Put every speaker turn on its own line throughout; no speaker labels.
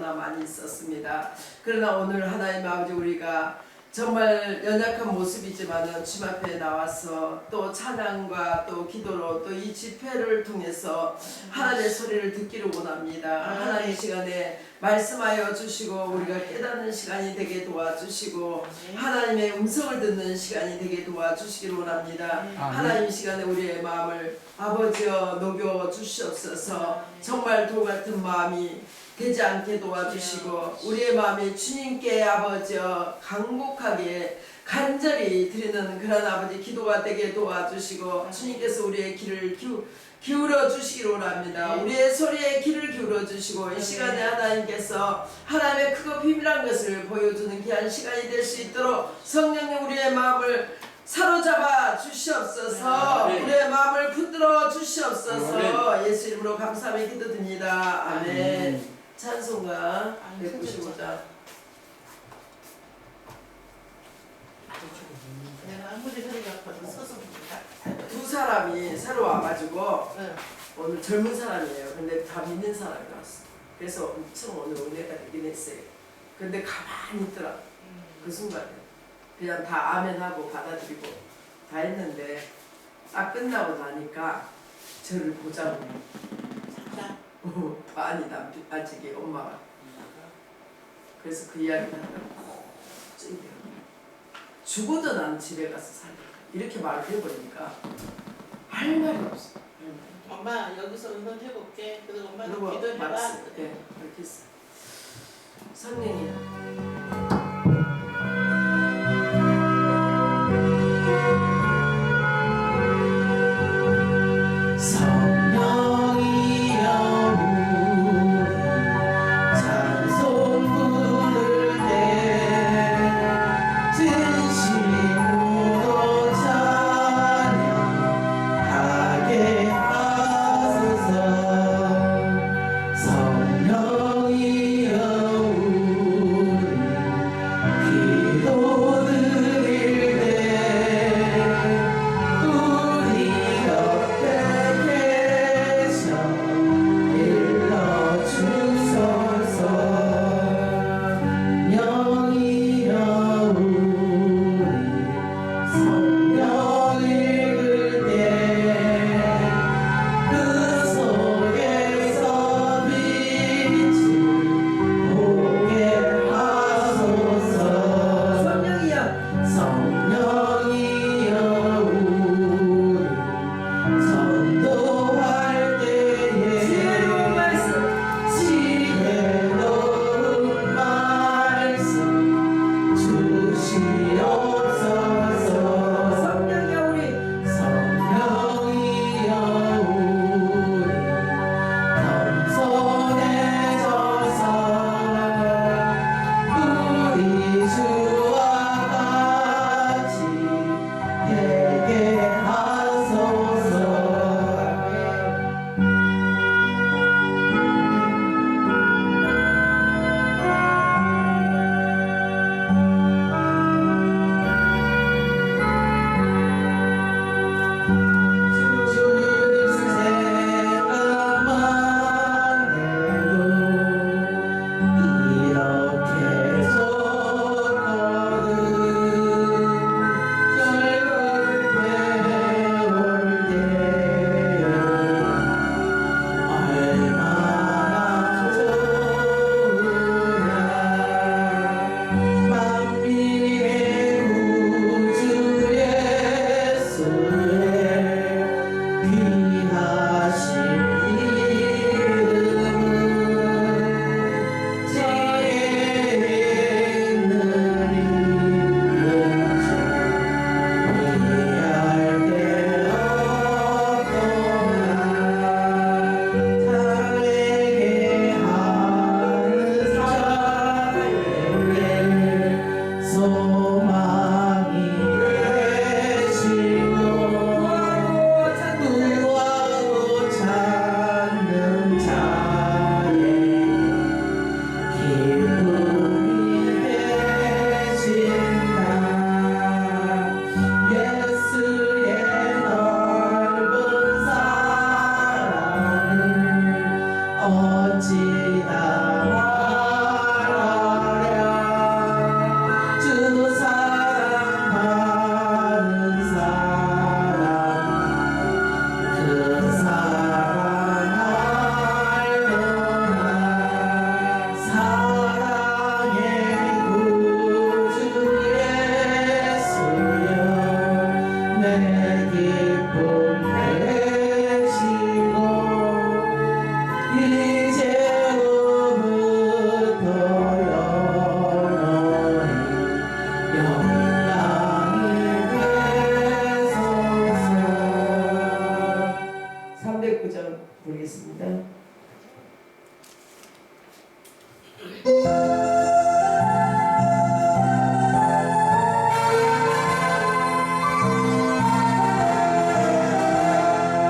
너무나 많이 있었습니다. 그러나 오늘 하나님 아버지 우리가 정말 연약한 모습이지만은 주님 앞에 나와서 또 찬양과 또 기도로 또 이 집회를 통해서 하나님의 소리를 듣기를 원합니다. 하나님 시간에 말씀하여 주시고 우리가 깨닫는 시간이 되게 도와주시고 하나님의 음성을 듣는 시간이 되게 도와주시기를 원합니다. 하나님 시간에 우리의 마음을 아버지여 녹여 주시옵소서. 정말 돌 같은 마음이 되지 않게 도와주시고 우리의 마음이 주님께 아버지여 간곡하게 간절히 드리는 그런 아버지 기도가 되게 도와주시고 주님께서 우리의 귀를 기울여 주시기를 원합니다. 우리의 소리에 귀를 기울여 주시고 이 시간에 하나님께서 하나님의 크고 비밀한 것을 보여주는 귀한 시간이 될 수 있도록 성령님 우리의 마음을 사로잡아 주시옵소서. 우리의 마음을 붙들어 주시옵소서. 예수 이름으로 감사하며 기도드립니다. 아멘. 찬송가 195장.
내가 아무리 허리가 아파도 서서 봅니다.
두 사람이 새로 와가지고 오늘 젊은 사람이에요. 근데 다 믿는 사람이 왔어. 그래서 엄청 오늘 은혜가 되긴 했어요. 근데 가만히 있더라. 그 순간에 그냥 다 아멘하고 받아들이고 다 했는데 딱 끝나고 나니까 저를 보자고 아니 아직이 엄마가 그래서 그 이야기를 하더라고. 죽어도 난 집에 가서 살래 이렇게 말을 해버리니까 할 말이 없어.
엄마 여기서 응원해볼게. 그리고 엄마도
그리고
기도해봐.
네, 그렇게 했어. 성령이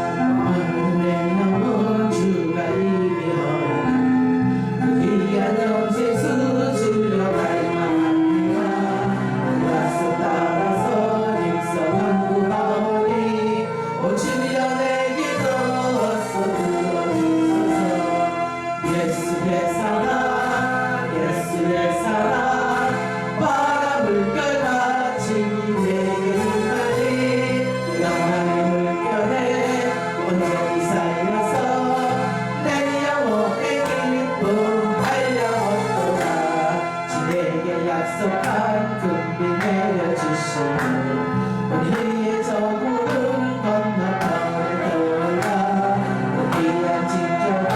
하늘에 넘은 주가 이리하오 그 귀한 영생수 주려갈 만합니다 약속 따라서 힘써 간구하오니 오 주여 내 기도 들어주소서 예수의 사랑 예수의 사랑 바람물결같이 내게 임하니 영광의 물결에 온전히 살려서 내 영혼의 기쁨 달려오도다 주에게 약속한 금비 내려주시고 우리의 저구름 건너 편에 떠올라 귀한 징조가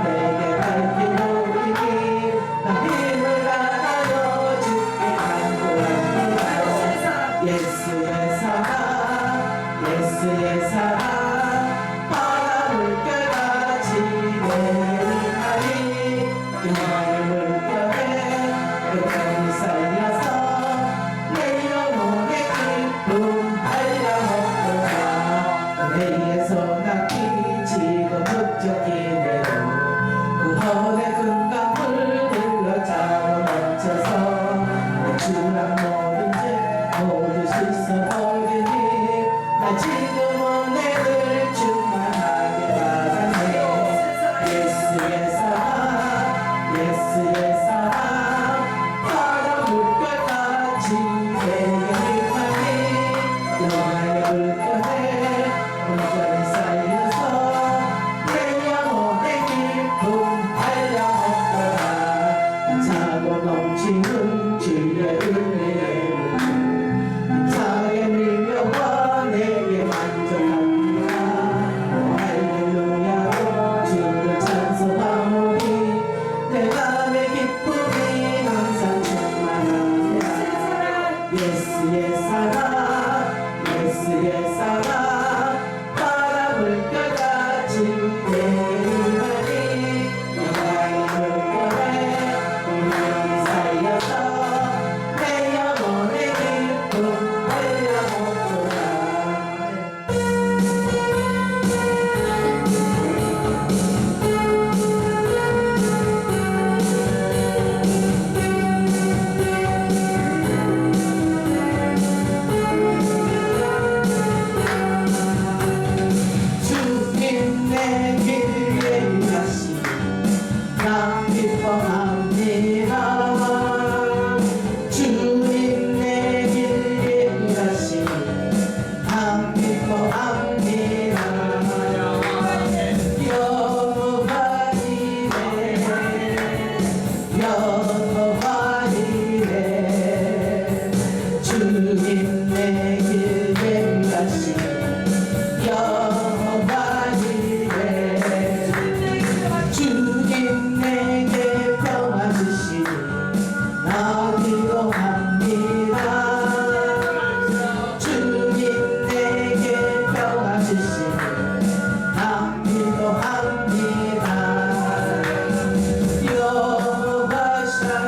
내게 밝히노리니 나 힘을 다하여 주께 간구합니다 예수의 사랑 예수의 사랑 바람물결같이 내리하니 영광의 물결에 온전히 살려서 내 영혼의 기쁨 달려오도다 은혜에서 낚이 지금 목적이네요 구원의 금강물 흘러 자로 넘쳐서 내 주랑 모든 죄 모두 씻어버리니 나 지금 은혜를 충만하게 받았네 예수의 사랑 예수의 사랑 바람 물결같이 내게 임하니 영광의 물결에 온전히 살려서 내 영혼의 기쁨 달려오더라 차고 넘치는 주의 은혜를 차게 밀려와 내게 만족합니다 오 할렐루야로 주를 찬송하오니 내 맘의 기쁨이 항상 충만합니다 예수의 사랑 예수의 사랑 바람물결같이 내게 임하니 영광의 물결에 온전히 살려서 내 영혼의 기쁨 달려오도다 주님 내 길에 임하시니 나 기뻐합니다 주님 내 길에 임하시니 나 기뻐합니다 여호와 이레 여호와 이레 주님 내 길에 임하시니 여호와 이레 주님 내게 평화 주시니 나 기도합니다 주님 내게 평화 주시니 나 기도합니다 여호와 샬롬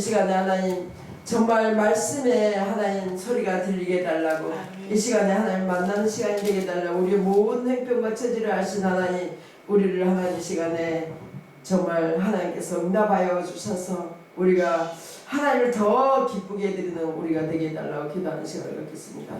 시간에 하나님 정말 말씀에 하나님 소리가 들리게 해달라고, 이 시간에 하나님 만나는 시간이 되게 해달라고, 우리의 모든 행편과 처지를 아신 하나님, 우리를 하나님 시간에 정말 하나님께서 응답하여 주셔서 우리가 하나님을 더 기쁘게 해드리는 우리가 되게 해달라고 기도하는 시간을 갖겠습니다.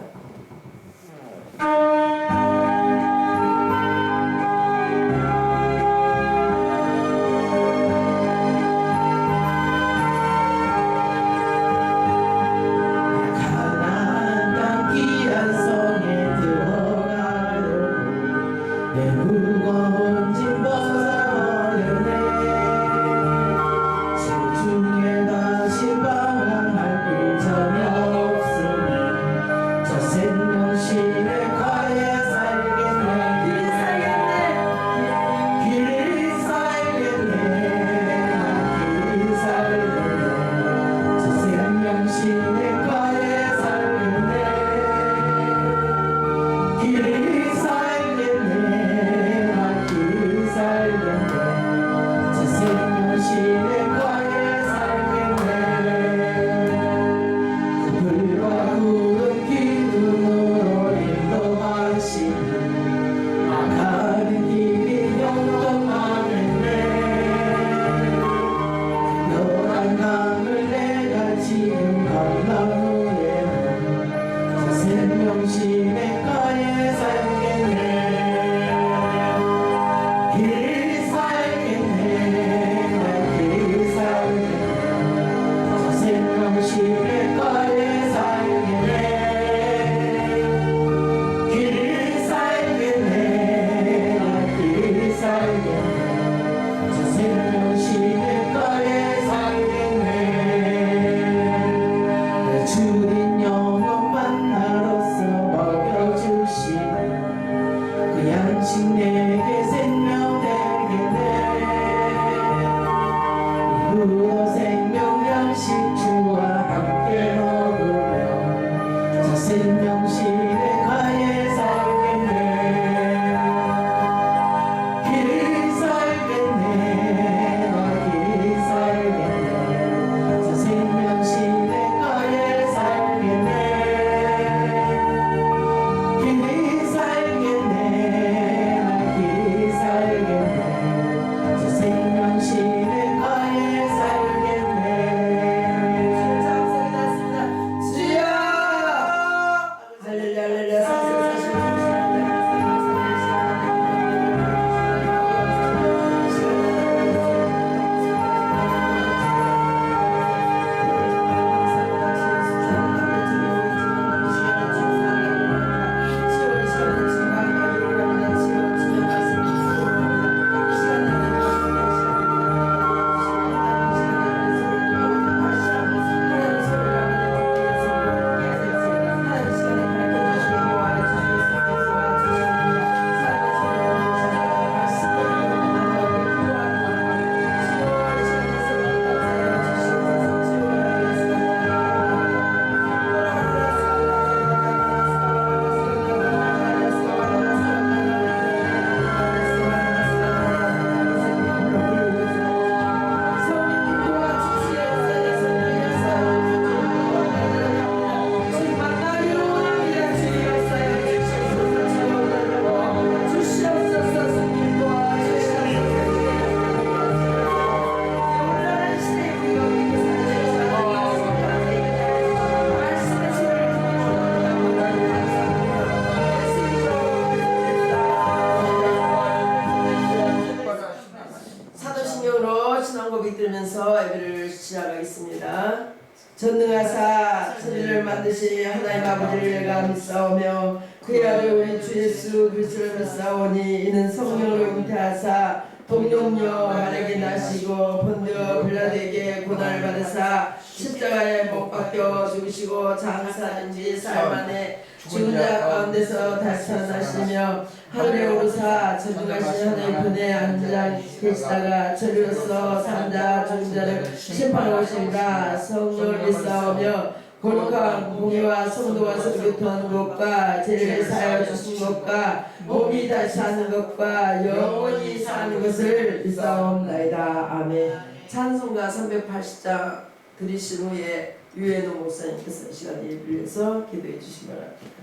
들으면서 예배를 시작하겠습니다. 전능하사 천지를 만드신 하나님 아버지를 내가 믿사오며 그의 아들 우리 주 예수 그리스도를 믿사오니 이는 성령으로 잉태하사 동령녀 마리아에게 나시고 본디오 빌라도에게 고난을 받으사 십자가에 못 박혀 죽으시고 장사된 지 사흘 만에 죽은 자 가운데서 다시 살아나시며 하늘에 오르사 전능하신 하나님 편에 앉아 계시다가 저리로서 산자 죽은 자를 심판하고 오시리라. 성령을 믿사오며 거룩한 공의와 성도와 성교통하는 것과 죄를 사하여 주신 것과 몸이 다시 사는 것과 영원히 사는 것을 믿사옵나이다. 아멘. 찬송가 380장 들으신 후에 유현우 목사님께서 시간을 빌려서 기도해 주시기 바랍니다.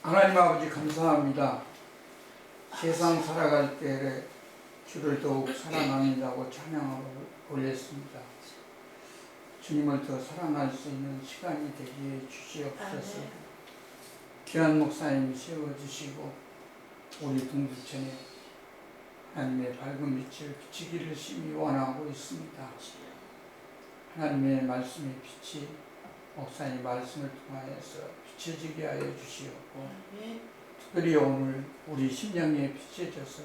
하나님 아버지 감사합니다. 세상 살아갈 때 주를 더욱 사랑합니다고 찬양하고 올렸습니다. 주님을 더 사랑할 수 있는 시간이 되게 주시옵소서. 귀한 목사님 세워주시고 우리 동두천에 하나님의 밝은 빛을 비치기를 심히 원하고 있습니다. 하나님의 말씀의 빛이 목사님 말씀을 통하여서 비춰지게 하여 주시옵고 특별히 오늘 우리 심령에 비춰져서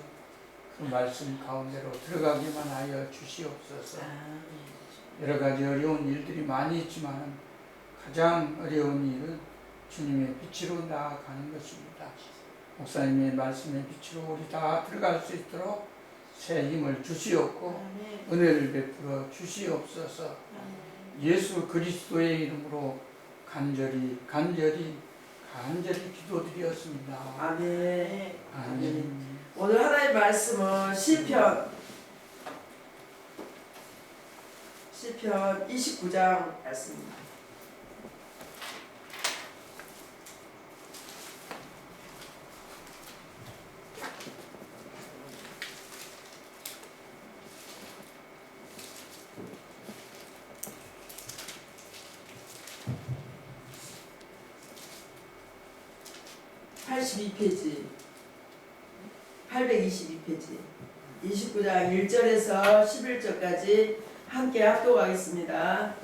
그 말씀 가운데로 들어가기만 하여 주시옵소서. 여러 가지 어려운 일들이 많이 있지만 가장 어려운 일은 주님의 빛으로 나아가는 것입니다. 목사님의 말씀의 빛으로 우리 다 들어갈 수 있도록 새 힘을 주시옵고 은혜를 베풀어 주시옵소서. 예수 그리스도의 이름으로 간절히 기도드렸습니다.
아멘.
아멘.
오늘 하나님의 말씀은 시편 29장 말씀입니다. (82페이지) 822페이지 29장 1절에서 11절까지 함께 합독하겠습니다.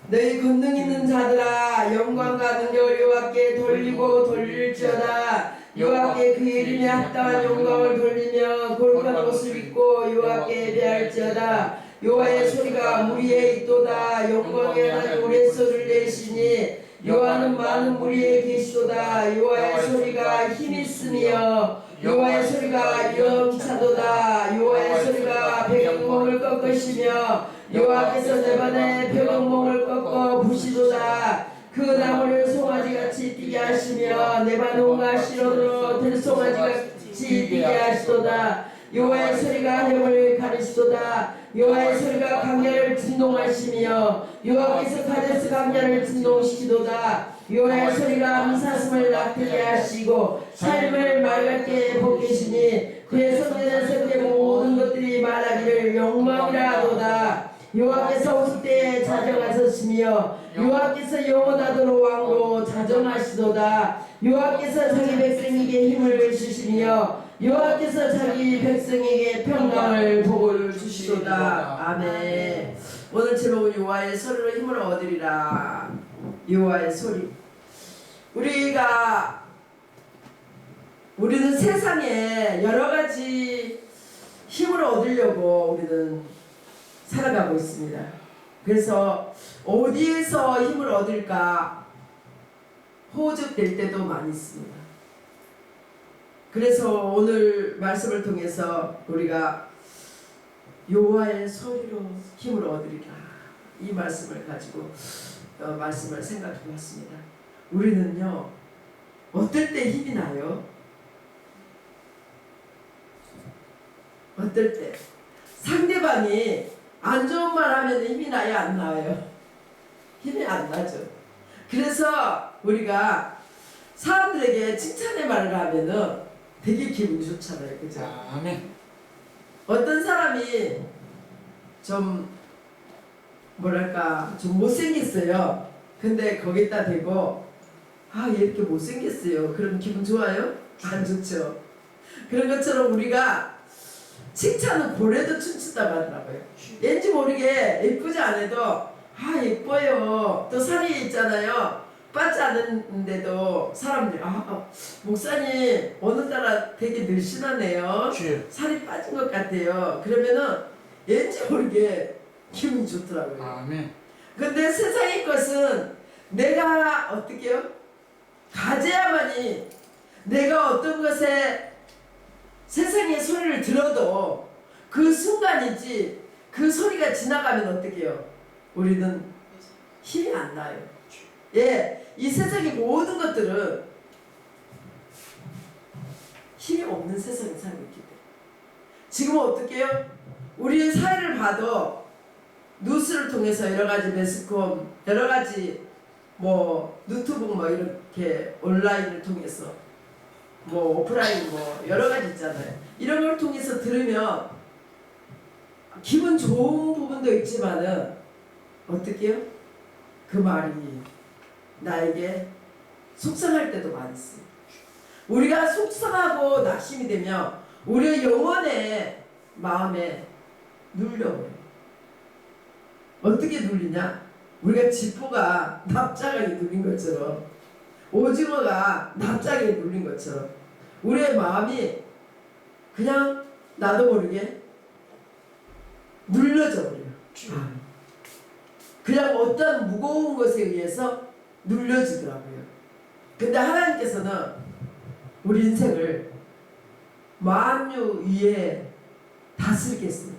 너희 권능 있는 자들아 영광과 능력을 여호와께 돌리고 돌릴지어다. 여호와께 그 이름에 합당한 영광을 돌리며 거룩한 옷을 입고 여호와께 예배할지어다. 여호와의 소리가 물 위에 있도다. 영광의 하나님 우레소리를 내시니 여호와는 많은 물 위에 계시도다. 여호와의 소리가 힘이 있으며 여호와의 소리가 영차도다. 여호와의 소리가 백악목을 꺾으시며 여호와께서 레바논의 백악목을 꺾어 부시도다. 그 나무를 송아지같이 뛰게 하시며 레바논과 시론으로 들송아지같이 뛰게 하시도다. 여호와의 소리가 해을 가르시도다. 여호와의 소리가 강야를 진동하시며 여호와께서 가데스 강야를 진동시키도다. 여호와의 소리가 암사슴을 낙태게 하시고 삶을 맑게 벗기시니 그의 성전에서 그의 모든 것들이 말하기를 영광이라 하도다. 여호와께서 오실 때에 자정하셨으며 여호와께서 영원하도록 왕으로 자정하시도다. 여호와께서 자기 백성에게 힘을 주시며 여호와께서 자기 백성에게 평강을 복을 주시도다. 아멘. 오늘 제목은 여호와의 소리로 힘을 얻으리라. 여호와의 소리. 우리는 세상에 여러 가지 힘을 얻으려고 우리는 살아가고 있습니다. 그래서 어디에서 힘을 얻을까 호적될 때도 많이 있습니다. 그래서 오늘 말씀을 통해서 우리가 여호와의 소리로 힘을 얻으리라, 이 말씀을 가지고 말씀을 생각해 봤습니다. 우리는요, 어떨 때 힘이 나요? 어떨 때? 상대방이 안 좋은 말 하면 힘이 나요, 안 나요? 힘이 안 나죠. 그래서 우리가 사람들에게 칭찬의 말을 하면은 되게 기분이 좋잖아요. 그죠?
아멘.
어떤 사람이 좀 뭐랄까 좀 못생겼어요. 근데 거기다 대고 아, 얘 이렇게 못생겼어요. 그럼 기분 좋아요? 안 좋죠. 그런 것처럼 우리가 칭찬은 고래도 춤춘다고 하더라고요. 왠지 모르게 예쁘지 않아도 아, 예뻐요. 또 살이 있잖아요. 빠지 않은데도 사람들이 아, 목사님 오늘따라 되게 늘씬하네요. 살이 빠진 것 같아요. 그러면은 왠지 모르게 기분이 좋더라고요.
아멘.
근데 세상의 것은 내가 어떻게요? 가져야만이, 내가 어떤 것에 세상의 소리를 들어도 그 순간이지 그 소리가 지나가면 어떡해요? 우리는 힘이 안 나요. 예, 이 세상의 모든 것들은 힘이 없는 세상에 살고 있기 때문에. 지금은 어떻게 해요? 우리의 사회를 봐도 뉴스를 통해서 여러 가지 매스컴, 여러 가지 뭐 노트북 뭐 이렇게 온라인을 통해서 뭐 오프라인 뭐 여러 가지 있잖아요. 이런 걸 통해서 들으면 기분 좋은 부분도 있지만은 어떻게 해요? 그 말이 나에게 속상할 때도 많이 있어요. 우리가 속상하고 낙심이 되면 우리의 영혼의 마음에 눌려요. 어떻게 눌리냐? 우리가 지포가 납작하게 눌린 것처럼, 오징어가 납작하게 눌린 것처럼 우리의 마음이 그냥 나도 모르게 눌러져 버려요. 그냥 어떤 무거운 것에 의해서 눌려지더라고요. 근데 하나님께서는 우리 인생을 만유 위에 다스리겠어요.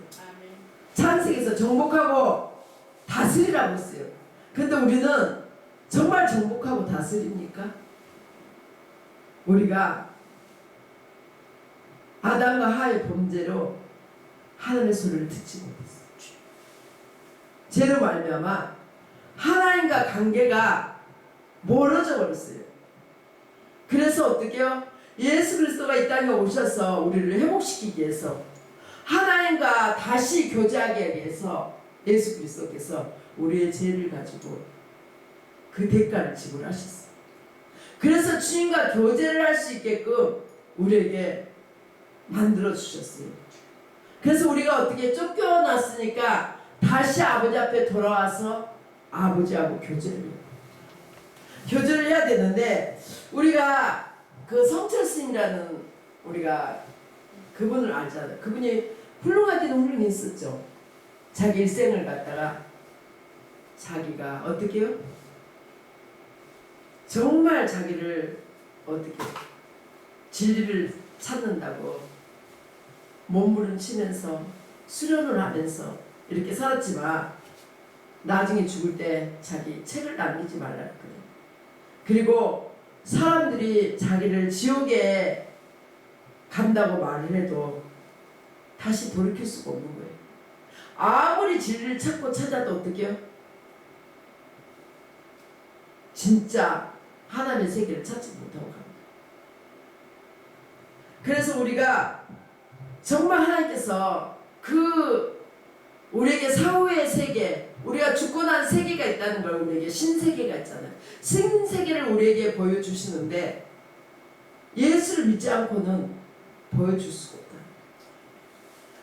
창세기에서 정복하고 다스리라고 했어요. 근데 우리는 정말 정복하고 다스립니까? 우리가 아담과 하의 범죄로 하나님의 소리를 듣지 못했어요. 죄로 말미암아 하나님과 관계가 멀어져 버렸어요. 그래서 어떻게요? 예수 그리스도가 이 땅에 오셔서 우리를 회복시키기 위해서, 하나님과 다시 교제하기 위해서 예수 그리스도께서 우리의 죄를 가지고 그 대가를 지불하셨어요. 그래서 주님과 교제를 할 수 있게끔 우리에게 만들어 주셨어요. 그래서 우리가 어떻게 쫓겨났으니까 다시 아버지 앞에 돌아와서 아버지하고 교제를 해야 되는데, 우리가 그 성철 스님이라는 우리가 그분을 알잖아요. 그분이 훌륭하기는 훌륭했었죠. 자기 일생을 갖다가 자기가 어떻게 해요? 정말 자기를 어떻게 진리를 찾는다고 몸부림치면서 수련을 하면서 이렇게 살았지만 나중에 죽을 때 자기 책을 남기지 말라 그래요. 그리고 사람들이 자기를 지옥에 간다고 말을 해도 다시 돌이킬 수가 없는 거예요. 아무리 진리를 찾고 찾아도 어떻게 해요? 진짜 하나님의 세계를 찾지 못하고 갑니다. 그래서 우리가 정말 하나님께서 그 우리에게 사후의 세계, 우리가 죽고 난 세계가 있다는 걸, 우리에게 신세계가 있잖아요. 신세계를 우리에게 보여주시는데 예수를 믿지 않고는 보여줄 수가 없다.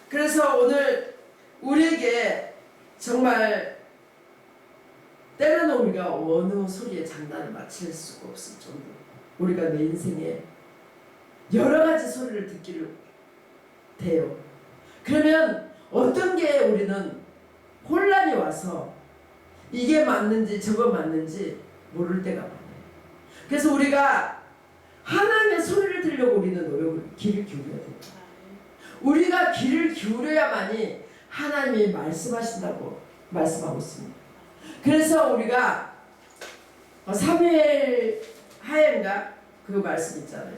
그래서 오늘 우리에게 정말 때로는 우리가 어느 소리에 장난을 맞힐 수가 없을 정도로 우리가 내 인생에 여러 가지 소리를 듣기를 돼요. 그러면 어떤 게 우리는 혼란이 와서 이게 맞는지 저거 맞는지 모를 때가 많아요. 그래서 우리가 하나님의 소리를 들으려고 우리는 노력을 귀를 기울여야 돼요. 우리가 귀를 기울여야만이 하나님이 말씀하신다고 말씀하고 있습니다. 그래서 우리가 사무엘 하야인가 그 말씀 있잖아요.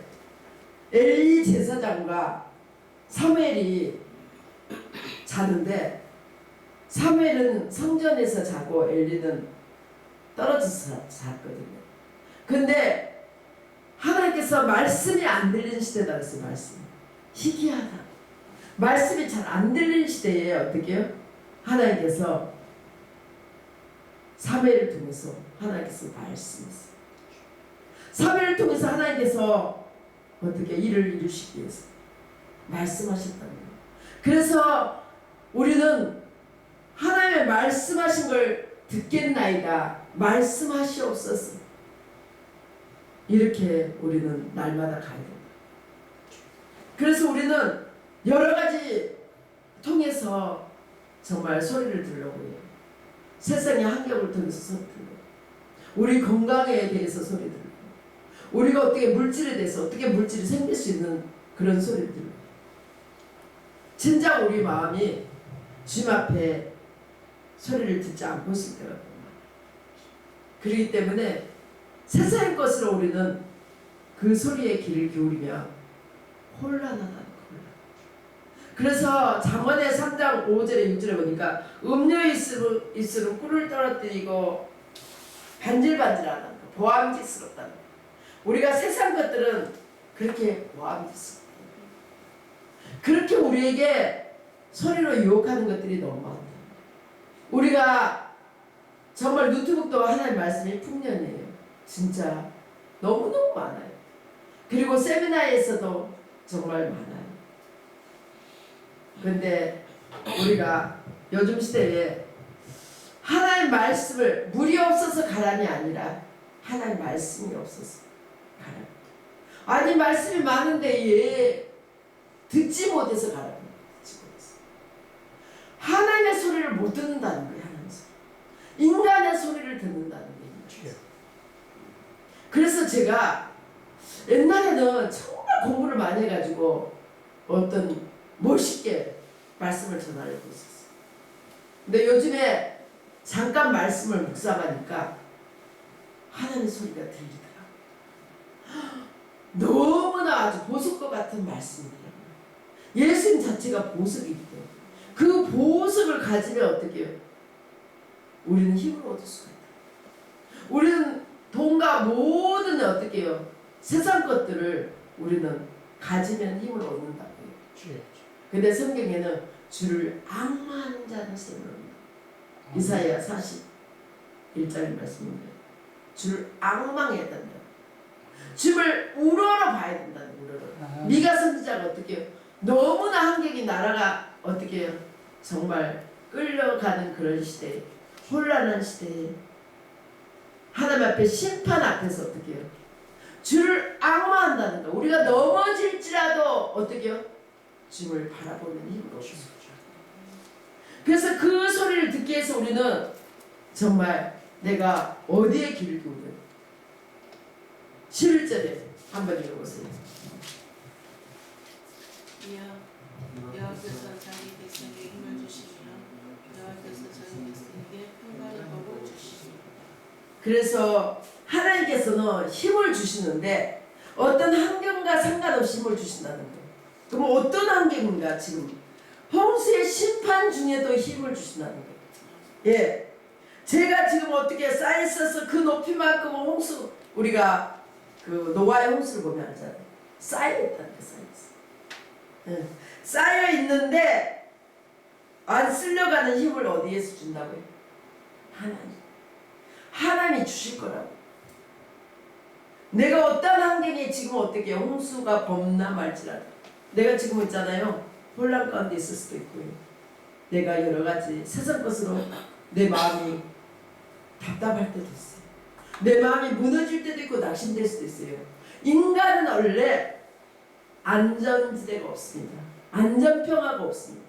엘리 제사장과 사무엘이 자는데 사무엘은 성전에서 자고 엘리는 떨어져서 잤거든요. 근데 하나님께서 말씀이 안 들리는 시대다 그랬어요. 말씀. 희귀하다. 말씀이 잘 안 들리는 시대에 어떻게 해요? 하나님께서 사무엘을 통해서 하나님께서 말씀했어요. 사무엘을 통해서 하나님께서 어떻게 일을 이루시기 위해서 말씀하셨다는 거예요. 그래서 우리는 하나님의 말씀하신 걸 듣겠나이다. 말씀하시옵소서. 이렇게 우리는 날마다 가야 된다. 그래서 우리는 여러 가지 통해서 정말 소리를 들으려고 해요. 세상의 환경을 통해서 소리 들고, 우리 건강에 대해서 소리 들고, 우리가 어떻게 물질에 대해서 어떻게 물질이 생길 수 있는 그런 소리를 들고, 진짜 우리 마음이 주님 앞에 소리를 듣지 않고 있을 때가 많아요. 그렇기 때문에 세상의 것으로 우리는 그 소리에 귀를 기울이면 혼란하다는 거예요. 그래서 잠언의 3장 5절에 6절에 보니까 음료에 있으면 꿀을 떨어뜨리고 반질반질하다는 거, 보암직스럽다는 거. 우리가 세상 것들은 그렇게 보암직스럽다. 그렇게 우리에게 소리로 유혹하는 것들이 너무 많다. 우리가 정말 노트북도 하나님 말씀이 풍년이에요. 진짜 너무너무 많아요. 그리고 세미나에서도 정말 많아요. 그런데 우리가 요즘 시대에 하나님 말씀을 물이 없어서 가람이 아니라 하나님 말씀이 없어서 가람. 아니 말씀이 많은데 얘 듣지 못해서 가람. 듣지 못해서. 하나님의 소리를 못 듣는다는 거예요. 하나님의 소리. 인간의 소리를 듣는다는 거예요. 그래서 제가 옛날에는 정말 공부를 많이 해가지고 어떤 멋있게 말씀을 전하려고 했었어요. 근데 요즘에 잠깐 말씀을 묵상하니까 하나님의 소리가 들리더라고요. 너무나 아주 보석과 같은 말씀이더라고요. 예수님 자체가 보석이기 때문에 그 보석을 가지면 어떻게 해요? 우리는 힘을 얻을 수가 있다. 우리는 돈과 모든 어떻게 해요? 세상 것들을 우리는 가지면 힘을 얻는다고요. 근데 성경에는 주를 앙망하는 자는 셈을 얻는다. 이사야 41장 말씀입니다. 주를 앙망해야 된다. 주를 우러러 봐야 된다는 우러러. 미가 선지자가 어떻게 해요? 너무나 한국이 나라가 어떻게 해요? 정말 끌려가는 그런 시대에, 혼란한 시대에 하나님 앞에 심판 앞에서 어떻게 해요? 주를 앙망한다는 거. 우리가 넘어질지라도 어떻게 해요? 주를 바라보는 힘으로 주죠. 그래서 그 소리를 듣기 위해서 우리는 정말 내가 어디에 귀를 기울여? 11절에 한번 읽어보세요.
여호와께서 자기 백성에게 힘을 주시며 여호와께서 자기 백성에게 평강의 복을 주시니.
그래서 하나님께서는 힘을 주시는데 어떤 환경과 상관없이 힘을 주신다는 거예요. 그럼 어떤 환경인가? 지금 홍수의 심판 중에도 힘을 주신다는 거예요. 예, 제가 지금 어떻게 쌓여 있어서 그 높이만큼 홍수, 우리가 그 노아의 홍수를 보면 알잖아요. 쌓여 있다는 게 쌓여 있어. 예, 쌓여 있는데 안 쓸려가는 힘을 어디에서 준다고요? 하나님이 주실 거라고. 내가 어떤 환경에 지금 어떻게 홍수가 범람할지라도 내가 지금 있잖아요. 혼란 가운데 있을 수도 있고요. 내가 여러 가지 세상 것으로 내 마음이 답답할 때도 있어요. 내 마음이 무너질 때도 있고 낙심될 수도 있어요. 인간은 원래 안전지대가 없습니다. 안전평화가 없습니다.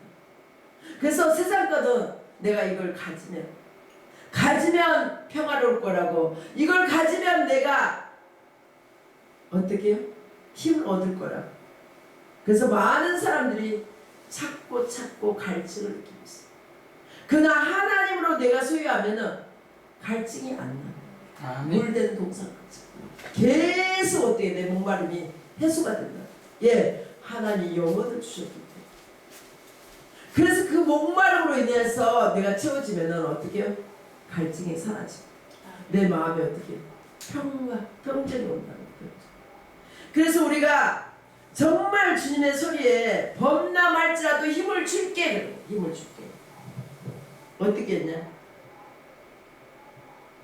그래서 세상 거는 내가 이걸 가지면 평화로울 거라고, 이걸 가지면 내가 어떻게 해요? 힘을 얻을 거라고. 그래서 많은 사람들이 찾고 갈증을 느끼고 있어요. 그러나 하나님으로 내가 소유하면은 갈증이 안 나요. 물된 동산같이 계속 어떻게 내 목마름이 해소가 된다. 예, 하나님 영혼을 주셨기 때문에. 그래서 그 목마름으로 인해서 내가 채워지면은 어떻게 해요? 갈증이 사라지고 내 마음이 어떻게 해요? 평정이 온다는 거죠. 그래서 우리가 정말 주님의 소리에 범람할지라도 힘을 줄게. 힘을 줄게. 어떻게 했냐?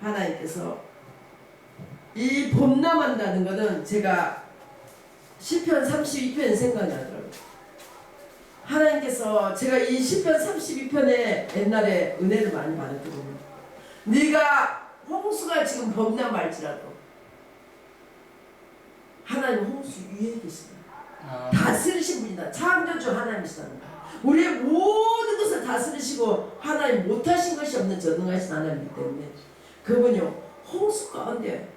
하나님께서 이 범람한다는 것은 제가 시편 32편 생각나더라고요. 하나님께서 제가 이 시편 32편에 옛날에 은혜를 많이 받았거든요. 네가 홍수가 지금 범람할지라도 하나님 홍수 위에 계신다. 다스리신 분이다. 창조주 하나님이시다는 거야. 우리의 모든 것을 다스리시고 하나님 못하신 것이 없는 전능하신 하나님이기 때문에 그분이요 홍수 가운데,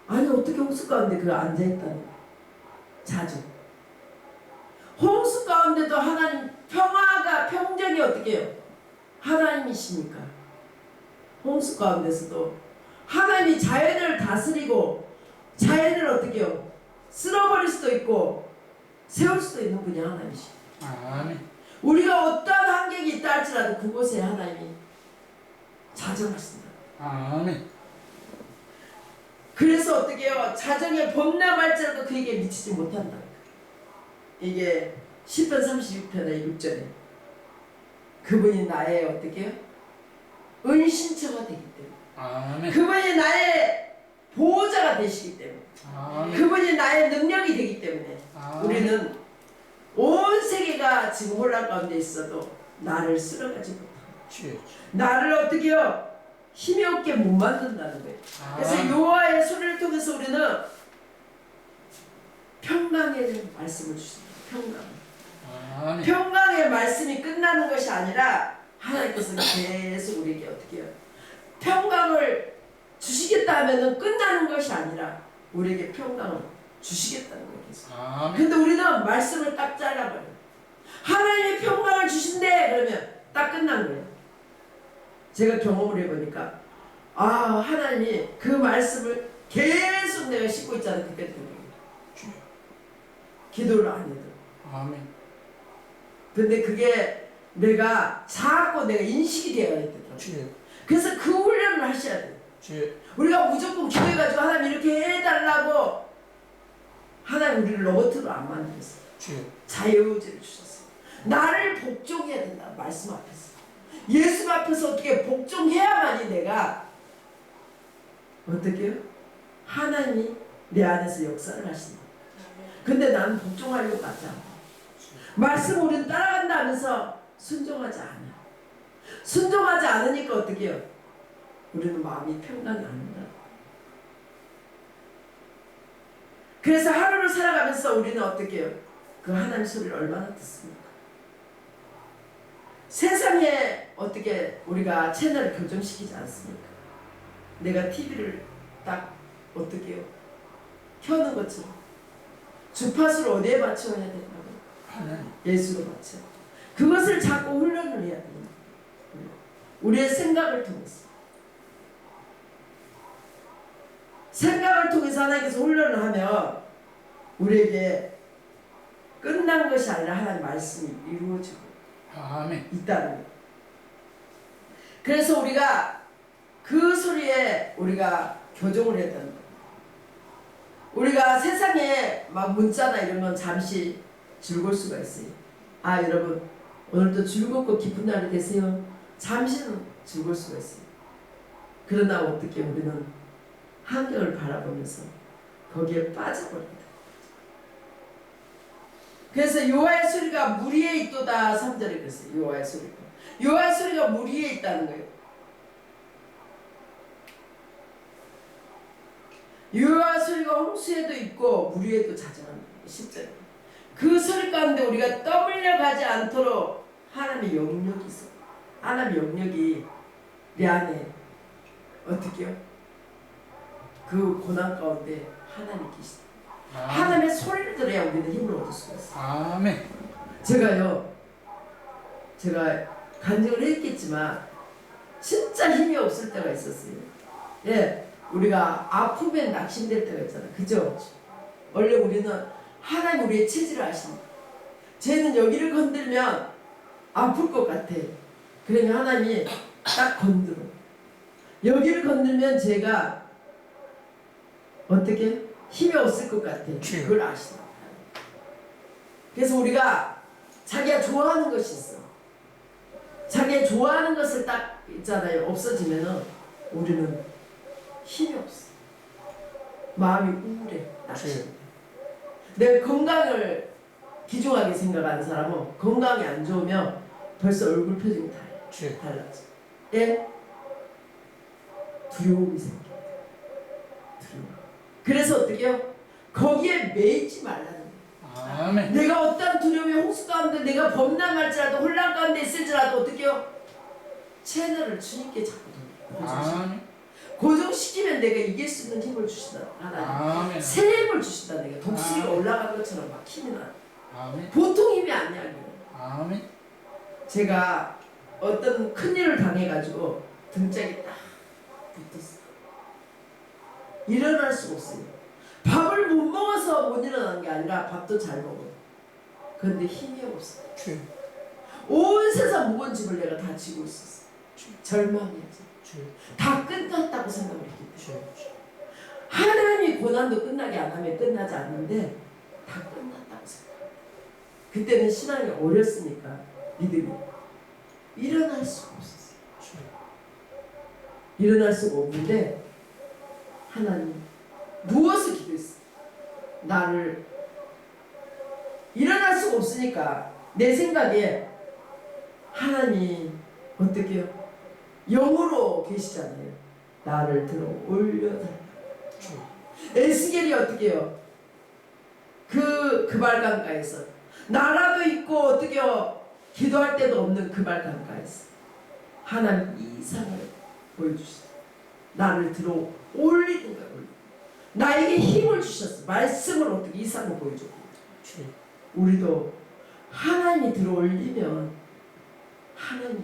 아니 어떻게 홍수 가운데 그 앉아있다는 거야. 자주 홍수 가운데도 하나님 평화가 평정이 어떻게 해요? 하나님이시니까 홍수 가운데서도 하나님이 자연을 다스리고 자연을 어떻게 해요? 쓸어버릴 수도 있고 세울 수도 있는 분이 하나님이시.
아멘.
우리가 어떠한 환경이 있다 할지라도 그곳에 하나님이 자정하신다.
아멘.
그래서 어떻게 해요? 자정에 범람할지라도 그에게 미치지 못한다. 이게 시편 36편의 6절에 그분이 나의 어떻게 해요? 은신처가 되기 때문에,
아멘.
그분이 나의 보호자가 되시기 때문에,
아멘.
그분이 나의 능력이 되기 때문에 우리는 온 세계가 지금 혼란 가운데 있어도 나를 쓸어가지 못하고 나를 어떻게 해요? 힘이 없게 못 만든다는 거예요. 그래서 여호와의 소리를 통해서 우리는 평강의 말씀을 주십니다. 평강. 평강의 말씀이 끝나는 것이 아니라 하나님께서는 계속 우리에게 어떻게 해요? 평강을 주시겠다 하면은 끝나는 것이 아니라 우리에게 평강을 주시겠다는 거예요. 근데 우리는 말씀을 딱 잘라버려요. 하나님이 평강을 주신대 그러면 딱 끝난 거예요. 제가 경험을 해보니까 하나님이 그 말씀을 계속 내가 싣고 있잖아요. 그때 기도를 안 해도.
아멘.
근데 그게 내가 인식이 되어야 되더라고요. 그래서 그 훈련을 하셔야 돼요. 우리가 무조건 기도해가지고 하나님 이렇게 해달라고, 하나님 우리를 로봇으로 안 만들었어요. 자유의지를 주셨어요. 나를 복종해야 된다. 말씀 앞에서. 예수 앞에서 어떻게 복종해야만이 내가 어떻게 해요? 하나님이 내 안에서 역사를 하신다. 근데 나는 복종하려고 하지 않아. 말씀 우리는 따라간다 하면서 순종하지 않아. 순종하지 않으니까 어떻게 해요? 우리는 마음이 평강이 안 온다. 그래서 하루를 살아가면서 우리는 어떻게 해요? 그 하나님 소리를 얼마나 듣습니까? 세상에 어떻게 우리가 채널을 교정시키지 않습니까? 내가 TV를 딱 어떻게 해요? 켜는 것처럼 주파수를 어디에 맞춰야 된다고? 예수로 맞춰. 그것을 자꾸 훈련을 해야 됩니다. 우리의 생각을 통해서. 생각을 통해서 하나님께서 훈련을 하면 우리에게 끝난 것이 아니라 하나님의 말씀이 이루어지고 있다는 거예요. 그래서 우리가 그 소리에 우리가 교정을 해야 된다. 우리가 세상에 막 문자나 이러면 잠시 즐거울 수가 있어요. 여러분 오늘도 즐겁고 기쁜 날이 되세요. 잠시는 즐거울 수가 있어요. 그러나 어떻게 우리는 환경을 바라보면서 거기에 빠져버립니다. 그래서 여호와의 소리가 물 위에 있도다 3절에 그랬어요. 여호와의 소리가. 여호와의 소리가 물 위에 있다는 거예요. 여호와의 소리가 홍수에도 있고 물 위에도 자정합니다. 10절. 그 소리 가운데 우리가 떠밀려 가지 않도록 하나님의 영역이 있어. 하나님의 영역이 내 안에 어떻게요? 그 고난 가운데 하나님 계시다. 하나님의 소리를 들어야 우리는 힘을 얻을 수가 있어요.
아멘.
제가 간증을 했겠지만 진짜 힘이 없을 때가 있었어요. 예, 우리가 아프면 낙심될 때가 있잖아요. 그죠? 원래 우리는 하나님 우리의 체질을 아십니다. 쟤는 여기를 건들면 아플 것 같아. 그러면 하나님이 딱 건드려. 여기를 건들면 제가 어떻게 힘이 없을 것 같아. 그걸 아시나? 그래서 우리가 자기가 좋아하는 것이 있어. 자기가 좋아하는 것을 딱 있잖아요. 없어지면은 우리는 힘이 없어. 마음이 우울해. 내가 건강을 귀중하게 생각하는 사람은 건강이 안 좋으면 벌써 얼굴 표정이 달라져. 예? 두려움이 생겨. 두려움. 그래서 어떻게 해요? 거기에 매이지 말라는 거예요.
아멘.
내가 어떤 두려움이 홍수 가운데 내가 범람할지라도 혼란 가운데 있을지라도 어떻게 해요? 채널을 주님께 자꾸 돌려.
아멘.
고정시키면 내가 이길 수 있는 힘을 주신다. 하나님.
아멘.
새 힘을 주신다. 내가 독수리가 올라간 것처럼 막 힘이 나.
아멘.
보통 힘이 아니야. 이거.
아멘.
제가 어떤 큰 일을 당해가지고 등짝이 딱 붙었어. 일어날 수가 없어요. 밥을 못 먹어서 못 일어나는 게 아니라 밥도 잘 먹어요. 그런데 힘이 없어. 온 세상 무거운 짐을 내가 다 지고 있었어. 절망이었지. 다 끝났다고 생각을 했기 때문에. 하나님이 고난도 끝나게 안 하면 끝나지 않는데 다 끝났다고 생각해요. 그때는 신앙이 어렸으니까 믿음이 일어날 수가 없었어요. 일어날 수가 없는데 하나님 누워서 기도했어. 나를 일어날 수가 없으니까 내 생각에 하나님 어떻게 해요? 영으로 계시잖아요. 나를 들어 올려달라. 에스겔이 어떻게 해요? 그 말강가에서 나라도 있고 어떻게 해요? 기도할 때도 없는 그 말강가에서 하나님 이상을 보여주셨어요. 나를 들어 올리는 거예요. 나에게 힘을 주셨어. 말씀을 어떻게 이상을 보여줬고 우리도 하나님이 들어 올리면 하나님이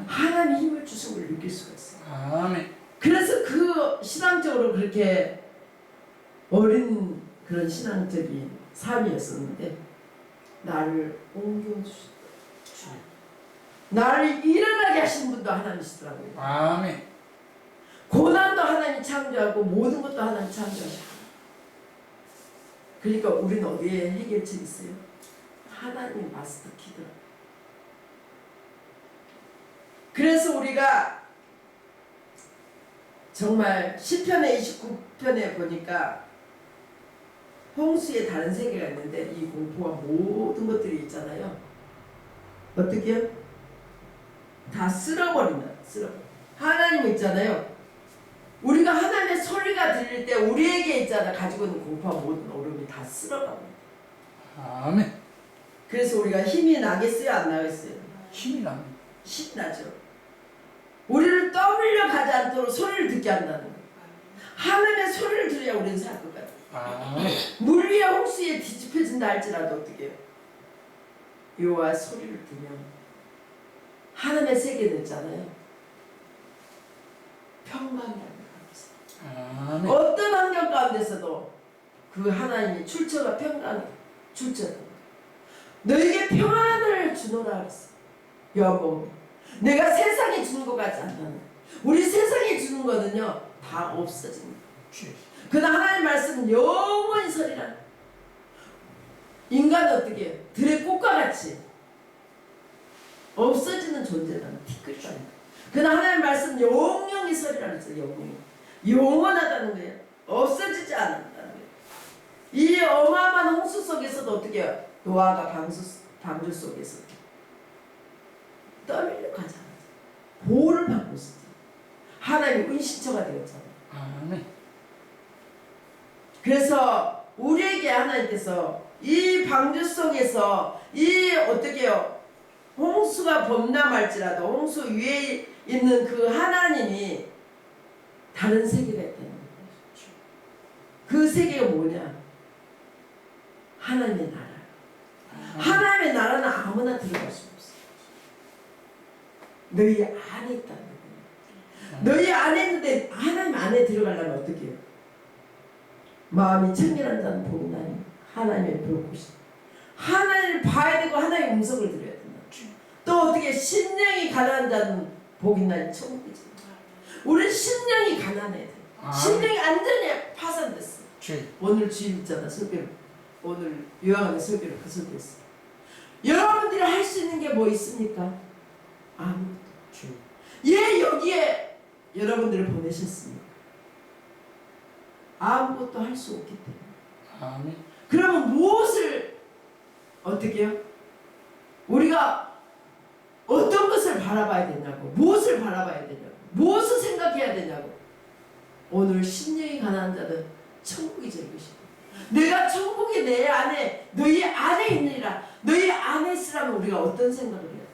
하나님 힘을 주심을 느낄 수가 있어요.
아멘.
그래서 그 신앙적으로 그렇게 어린 그런 신앙적인 삶이었었는데 나를 옮겨주셨다. 나를 일어나게 하신 분도 하나님이시더라고요.
아멘.
고난도 하나님 창조하고 모든 것도 하나님 창조하시고. 그러니까 우리는 어디에 해결책이 있어요? 하나님 마스터 키더라. 그래서 우리가 정말 시편의 29편에 보니까 홍수의 다른 세계가 있는데 이 공포와 모든 것들이 있잖아요. 어떻게 해요? 다 쓸어버린다. 쓸어버려. 하나님 있잖아요. 우리가 하나님의 소리가 들릴 때 우리에게 있잖아 가지고 있는 공포와 모든 어려움이 다 쓸어갑니다.
아멘.
그래서 우리가 힘이 나겠어요? 안 나겠어요?
힘이 납니다.
힘이 나죠. 우리를 떠밀려 가지 않도록 소리를 듣게 한다는 거예요. 하나님의 소리를 들어야 우리는 살 것 같아요.
아멘.
물 위에 홍수에 뒤집혀진다 할지라도 어떻게 해요? 여호와 소리를 들으면 하나님의 세계는 있잖아요. 평강이라는 거.
아멘.
어떤 환경 가운데서도 그 하나님의 출처가 평강이 출처다. 너에게 평안을 주노라 그랬어. 여보, 내가 세상에 주는 것 같지 않다. 우리 세상에 주는 거는요 다 없어집니다. 그러나 하나님 말씀은 영원히 서리라. 인간은 어떻게 해요? 들의 꽃과 같이 없어지는 존재다. 티끌도 아니다. 그러나 하나님 말씀은 영영히 서리라 그랬어요. 영영히 영원하다는 거예요. 없어지지 않는다는 거예요. 이 어마어마한 홍수 속에서도 어떻게 해요? 노아가 방주 속에서 떠밀려 가지 않았어요. 보호를 받고 있었어요. 하나님의 은신처가 되었잖아요.
아멘.
그래서 우리에게 하나님께서 이 방주 속에서 이 어떻게 해요? 홍수가 범람할지라도 홍수 위에 있는 그 하나님이 다른 세계가 있다는 거예요. 그 세계가 뭐냐? 하나님의 나라. 하나님의 나라는 아무나 들어갈 수 없어요. 너희 안에 있다는 거예요. 너희 안에 있는데 하나님 안에 들어가려면 어떻게 해요? 마음이 청결한 자는 복이 나니 하나님의 불꽃이 하나님을 봐야 되고 하나님의 음성을 들어야 된다. 또 어떻게 심령이 가난한 자는 복이 나니 천국이지. 우리 심령이 가난해야 돼. 심령이 완전히 파산됐어. 오늘 주일잖아 설교를. 오늘 요한의 설교를 그 설교했어. 여러분들이 할 수 있는 게 뭐 있습니까? 아무것도. 예 여기에 여러분들을 보내셨습니다. 아무것도 할 수 없기 때문에.
아멘.
그러면 무엇을 어떻게 해요? 우리가 어떤 것을 바라봐야 되냐고, 무엇을 바라봐야 되냐고, 무엇을 생각해야 되냐고. 오늘 심령이 가난한 자는 천국이 될 것이다. 내가 천국이 내 안에 너희 안에 있느니라. 너희 안에 있으라면 우리가 어떤 생각을 해야 돼?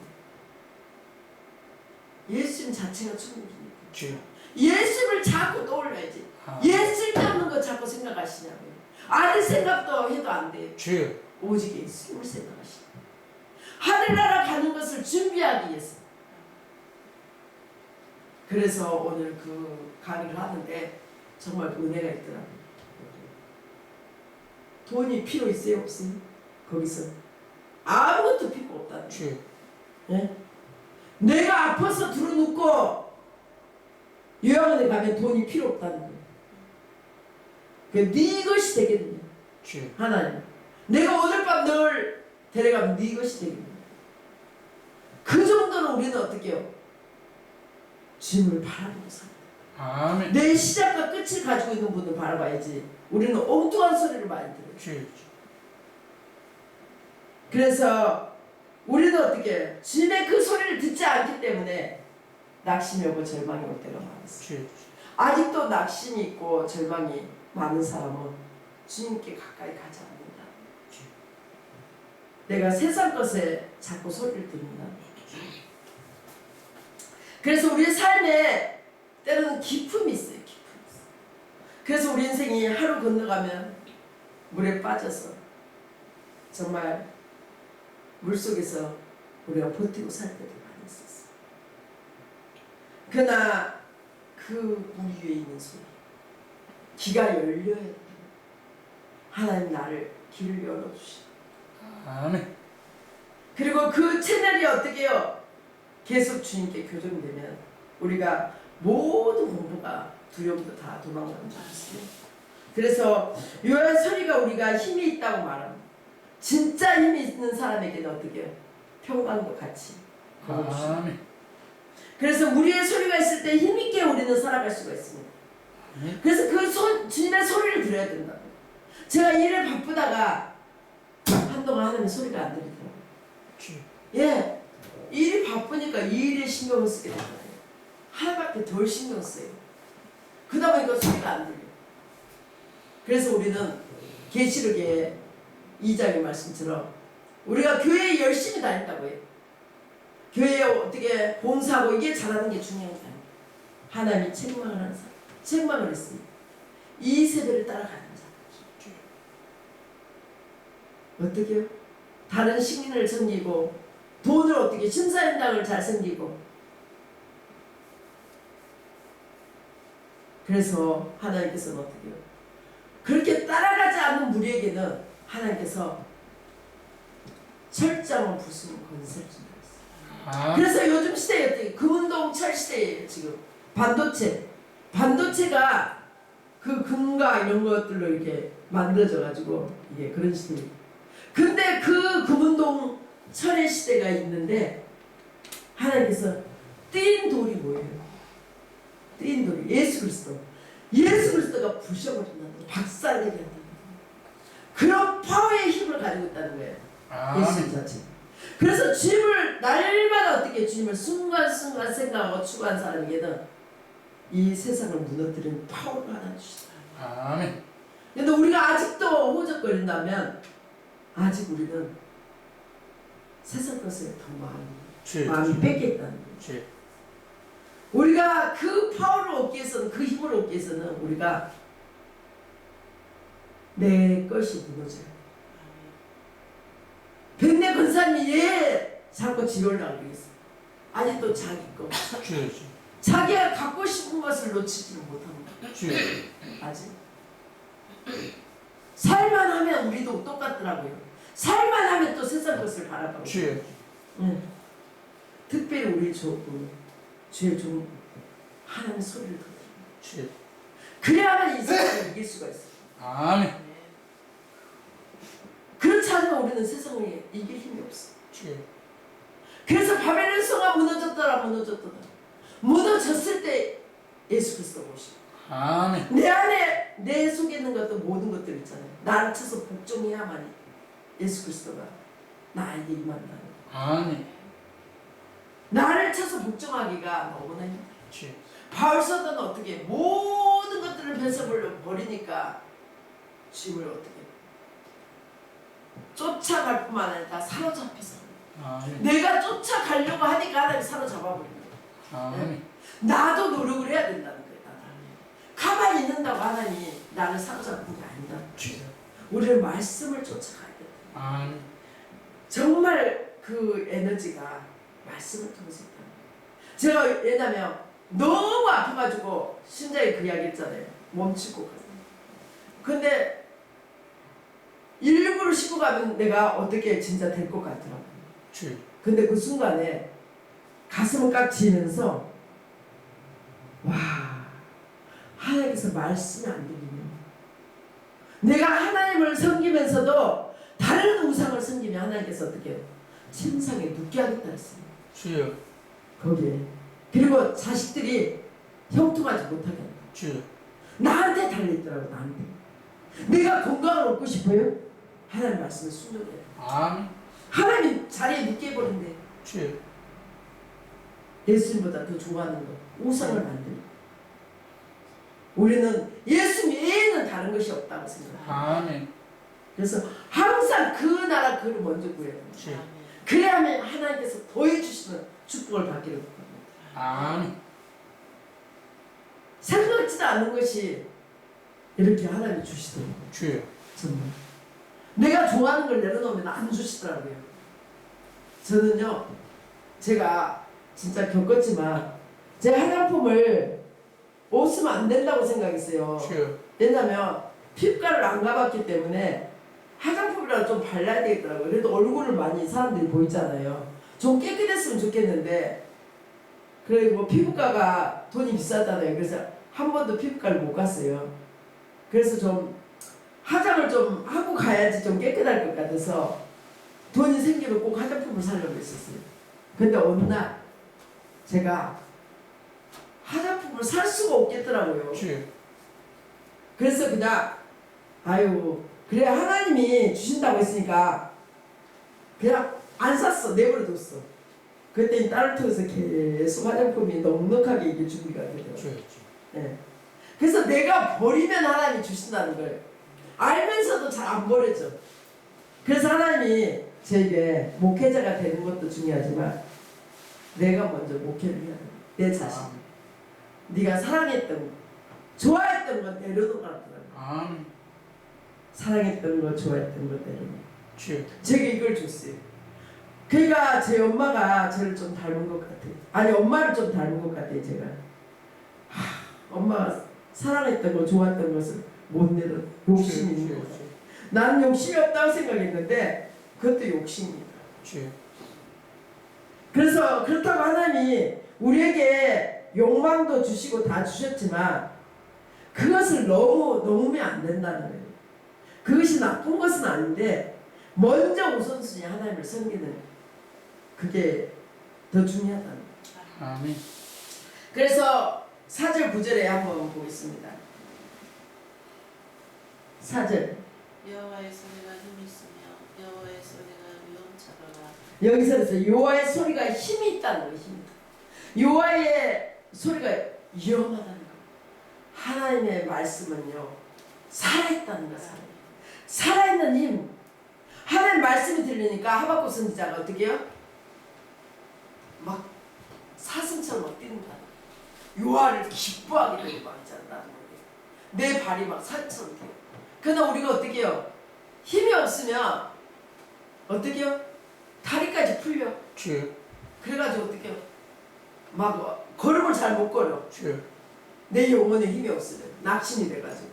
예수님 자체가 천국이니까. 예수를 자꾸 떠올려야지. 예수 때없는 거 자꾸 생각하시냐고요. 아는 생각도 해도 안 돼요. 오직 예수를 생각하시고 하늘나라 가는 것을 준비하기 위해서. 그래서 오늘 그 강의를 하는데 정말 은혜가 있더라고요. 돈이 필요 있어요? 없어요? 거기서 아무것도 필요 없다는 거예요. 네? 내가 아파서 들어눕고 요양원에 가면 돈이 필요 없다는 거예요. 네 것이 되겠느냐. 하나님 내가 오늘 밤 널 데려가면 네 것이 되겠느냐. 그 정도는 우리는 어떻게 해요? 주님을 바라보고 살아요.
아멘.
내 시작과 끝을 가지고 있는 분을 바라봐야지. 우리는 엉뚱한 소리를 많이 들어요. 그래서 우리는 어떻게 해요? 주님의 그 소리를 듣지 않기 때문에 낙심이 오고 절망이 올 때가 많았어요. 아직도 낙심이 있고 절망이 많은 사람은 주님께 가까이 가지 않는다. 내가 세상 것에 자꾸 소리를 듣는다. 그래서 우리의 삶에 때로는 기품이 있어요. 기품이 있어요. 그래서 우리 인생이 하루 건너가면 물에 빠져서 정말 물속에서 우리가 버티고 살 때도 많이 있었어요. 그러나 그 물 위에 있는 소리, 귀가 열려야 돼요. 하나님 나를 길을 열어주시고.
아멘.
그리고 그 채널이 어떻게 해요? 계속 주님께 교정되면 우리가 모든 공부가 두려움도 다 도망가는 줄 알았어요. 그래서 요한 소리가 우리가 힘이 있다고 말합니다. 진짜 힘이 있는 사람에게는 어떻게 해요? 평강도 같이.
아멘.
그래서 우리의 소리가 있을 때 힘있게 우리는 살아갈 수가 있습니다. 그래서 그 주님의 소리를 들어야 된다고. 제가 일을 바쁘다가 한동안 하나님의 소리가 안 들리더라고요. 예, 일이 바쁘니까 이 일에 신경을 쓰게 되잖아요. 하나밖에 덜 신경 써요. 그러다 보니까 소리가 안 들려요. 그래서 우리는 계시록의 2장의 말씀처럼 우리가 교회에 열심히 다닌다고 해요. 교회에 어떻게 봉사하고 이게 잘하는 게 중요한 게 아니에요. 하나님이 책망을 하는 사람, 책망을 했습니다. 이 세대를 따라가는 자. 어떻게 해요? 다른 식민을 섬기고 돈을 어떻게 심사임당을 잘 섬기고. 그래서 하나님께서는 어떻게 해요? 그렇게 따라가지 않는 무리에게는 하나님께서 철장을 부수는 권세를 준다. 그래서 요즘 시대에 어떻게 금운동 철 시대예요. 지금 반도체가 그 금과 이런 것들로 이렇게 만들어져 가지고 이게 그런 시대예요. 근데 그 금운동 철의 시대가 있는데 하나님께서 띈 돌이 뭐예요? 띈 돌이 예수 그리스도. 예수 그리스도가 부셔버린다는 거예요. 박살내게 한다는 거예요. 그런 파워의 힘을 가지고 있다는 거예요. 예수
아멘.
자체. 그래서 주님을 날마다 어떻게 주님을 순간순간 생각하고 추구한 사람에게는 이 세상을 무너뜨리는 파워를 하나 주시다.
아멘.
근데 우리가 아직도 호적거린다면 아직 우리는 세상 것에 더 마음이 뺏겠다는 거예요. 우리가 그 파워를 얻기 위해서는, 그 힘을 얻기 위해서는 우리가 내 것이 무너져요. 백내 권사님이 얘 자꾸 지원을 하고 있어. 아직도 자기 거. 자기가 갖고 싶은 것을 놓치지를 못하는 거야. 아직. 살만 하면 우리도 똑같더라고요. 살만 하면 또 세상 것을 바라보고. 응. 특별히 우리 죄 좀 하나님의 소리를 듣는. 그래야만 이 세상을 이길 수가 있어.
아멘.
그렇지 않으면 우리는 세상에 이길 힘이 없어. 그래서 바벨론 성가 무너졌더라. 무너졌을 때 예수 그리스도가 오시고
아멘.
내 안에 내 속에 있는 것도 모든 것들 있잖아요. 나를 쳐서 복종해야만 예수 그리스도가 나에게 임한다는 거예요.
아멘.
나를 쳐서 복종하기가 너무나 힘들어. 바울서는 어떻게 모든 것들을 뺏어버리니까 주님을 어떻게 쫓아갈 뿐만 아니라 다 사로잡혀서
아멘.
내가 쫓아가려고 하니까 하나님이 사로잡아버리는 거예요.
아멘.
나도 노력을 해야 된다는 거예요. 가만히 있는다고 하나님이 나를 사로잡는 게 아니다. 우리는 말씀을 쫓아가야겠다.
아멘.
정말 그 에너지가 말씀을 통해서 있다. 제가 왜냐면 너무 아파가지고 심장이 그 이야기 했잖아요. 멈추고 가요. 근데 일부러 쉬고 가면 내가 어떻게 진짜 될 것 같더라고요. 근데 그 순간에 가슴을 깍 쥐면서 와, 하나님께서 말씀이 안 들리면 내가 하나님을 섬기면서도 다른 우상을 섬기면 하나님께서 어떻게 해요? 침상에 눕게 하겠다 했어요. 거기에. 그리고 자식들이 형통하지 못하게 한다. 나한테 달려있더라고. 나한테. 내가 건강을 얻고 싶어요? 하나님 말씀을 순종해요.
아멘.
하나님 자리에 눕게 해버린대. 예수님보다 더 좋아하는 거. 우상을 만들고. 우리는 예수 외에는 다른 것이 없다고 생각해요.
아멘.
그래서 항상 그 나라 그를 먼저 구해야 돼요. 그래야만 하나님께서 더해주시는 축복을 받기를 바랍니다.
아멘.
생각지도 않은 것이 이렇게 하나님이 주시더라고요. 정말. 내가 좋아하는 걸 내려놓으면 안 주시더라고요. 저는요, 제가 진짜 겪었지만 제 화장품을 없으면 안 된다고 생각했어요. 왜냐면 피부과를 안 가봤기 때문에 화장품이라도 좀 발라야 되겠더라고요. 그래도 얼굴을 많이 사람들이 보이잖아요. 좀 깨끗했으면 좋겠는데, 그리고 피부과가 돈이 비싸잖아요. 그래서 한 번도 피부과를 못 갔어요. 그래서 좀 화장을 좀 하고 가야지 좀 깨끗할 것 같아서 돈이 생기면 꼭 화장품을 사려고 했었어요. 근데 어느 날 제가 화장품을 살 수가 없겠더라고요. 그래서 그냥 아유 그래 하나님이 주신다고 했으니까 그냥 안 샀어. 내버려뒀어. 그랬더니 딸을 통해서 계속 화장품이 넉넉하게 이게 준비가 되더라고요. 네. 그래서 내가 버리면 하나님이 주신다는 걸 알면서도 잘 안 버려져. 그래서 하나님이 저에게 목회자가 되는 것도 중요하지만 내가 먼저 목회를 해야 돼. 내 자신. 네가 사랑했던 거, 좋아했던 거 내려놓으라고. 사랑했던 거, 좋아했던 거 내려놓으라고. 제게 이걸 줬어요. 그러니까 제 엄마가 저를 좀 닮은 것 같아요. 아니 엄마를 좀 닮은 것 같아요. 제가 엄마가 사랑했던 거, 좋아했던 것을 못 내려 욕심이 있는 것 같아요. 나는 욕심이 없다고 생각했는데 그것도 욕심입니다. 그래서 그렇다고 하나님이 우리에게 욕망도 주시고 다 주셨지만 그것을 넣으면 안 된다는 거예요. 그것이 나쁜 것은 아닌데 먼저 우선순위 하나님을 섬기는 그게 더 중요하다는 거예요.
아멘.
그래서 4절 9절에 한번 보겠습니다. 4절
여호와의 소리가 힘이 있으며 여호와의 소리가 위험차더라.
여기서 여호와의 소리가 힘이 있다는 거예요. 힘이 있다. 여호와의 소리가 위험하다는 거예요. 하나님의 말씀은요 살아있다는 거예요. 살아있는 힘. 하나님 말씀이 들리니까 하박국 선지자가 어떻게 해요? 막 사슴처럼 막 뛴다. 여호와를 기뻐하게 되고 막 있잖아. 내 발이 막 산처럼 뛰어. 그러나 우리가 어떻게 해요? 힘이 없으면 어떻게 해요? 다리까지 풀려.
주.
그래가지고 어떻게 해요? 막 걸음을 잘 못 걸어.
주.
내 영혼에 힘이 없으면 낙심이 돼가지고.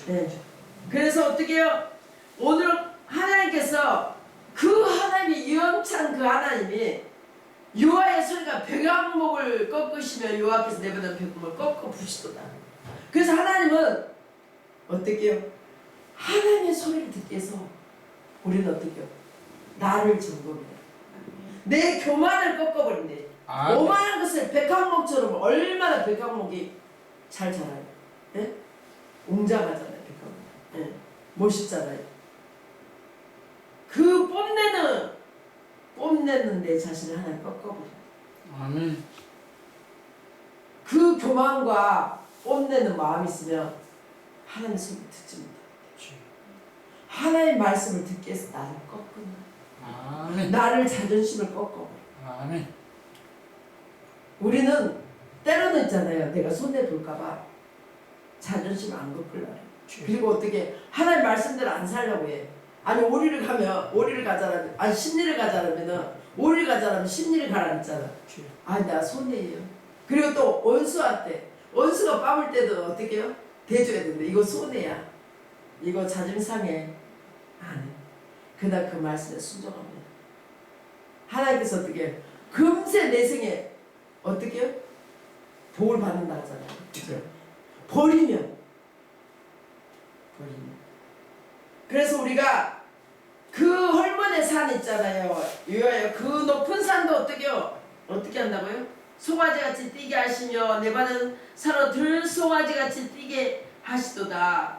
네. 그래서 어떻게 해요? 오늘 하나님께서 그 하나님이 유엄찬 그 하나님이 여호와의 소리가 백악목을 꺾으시며 여호와께서 내보낸 백악목을 꺾어 부시도다. 그래서 하나님은 어떻게 해요? 하나님의 소리를 듣기 위해서 우리는 어떻게 해요? 나를 점검해요. 내 교만을 꺾어버린대. 오만한 것을 백합목처럼 얼마나 백합목이 잘 자라요. 예? 웅장하잖아요. 백합목. 예. 멋있잖아요. 그 뽐내는 내 자신을 하나님 꺾어버려.
아멘.
그 교만과 뽐내는 마음이 있으면 하나님의 소리 듣지 못해. 하나님의 말씀을 듣기 위해서 나를 꺾는다.
아멘.
나를 자존심을 꺾어.
아멘.
우리는 때로는 있잖아요. 내가 손해볼까봐 자존심을 안 꺾으려고 해. 그리고 어떻게 하나님 말씀대로 안 살려고 해. 아니 오리를 가면 오리를 가자라면 아니 십리를 가자라면은 오리를 가자라면 십리를 가라 그랬잖아. 아니 나 손해예요. 그리고 또 원수한테 원수가 빠물 때도 어떻게 해요? 대줘야 된다. 이거 손해야. 이거 자존심 상해. 안 해. 그날 그 말씀에 순종합니다. 하나님께서 어떻게 해요? 금세 내 생에 어떻게 해요? 복을 받는다 하잖아요. 버리면. 그래서 우리가 그 헐몬의 산 있잖아요. 유아요. 그 높은 산도 어떻게 해요? 어떻게 한다고요? 송아지같이 뛰게 하시며 내 발은 산으로 들송아지같이 뛰게 하시도다.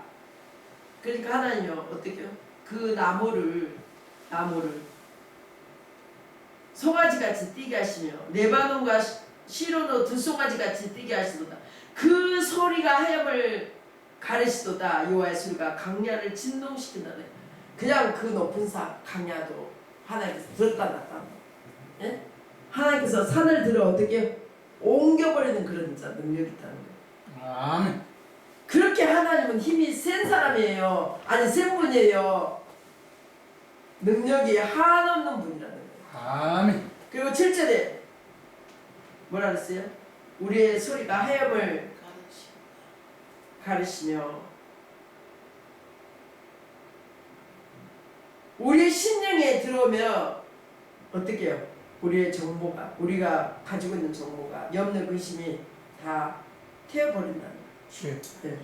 그러니까 하나님요 어떻게 해요? 그 나무를 송아지같이 뛰게 하시며 레바논과 시론으로 들송아지같이 뛰게 하시도다. 그 소리가 하염을 가르시도다. 여호와의 소리가 강야를 진동시킨다네. 그냥 그 높은 산 강야도 하나님께서 들었다 놨다. 예? 하나님께서 산을 들어 어떻게 옮겨버리는 그런 능력이 있다는 거예요.
아멘.
그렇게 하나님은 힘이 센 사람이에요. 아니 센 분이에요. 능력이 한없는 분이라는 거예요.
아멘.
그리고 7절에 뭐라 그랬어요? 우리의 소리가 하염을 가르치며 우리의 심령에 들어오면 어떻게 해요? 우리의 정보가 우리가 가지고 있는 정보가 염려 의심이 다 태워버린다는 거예요. 네.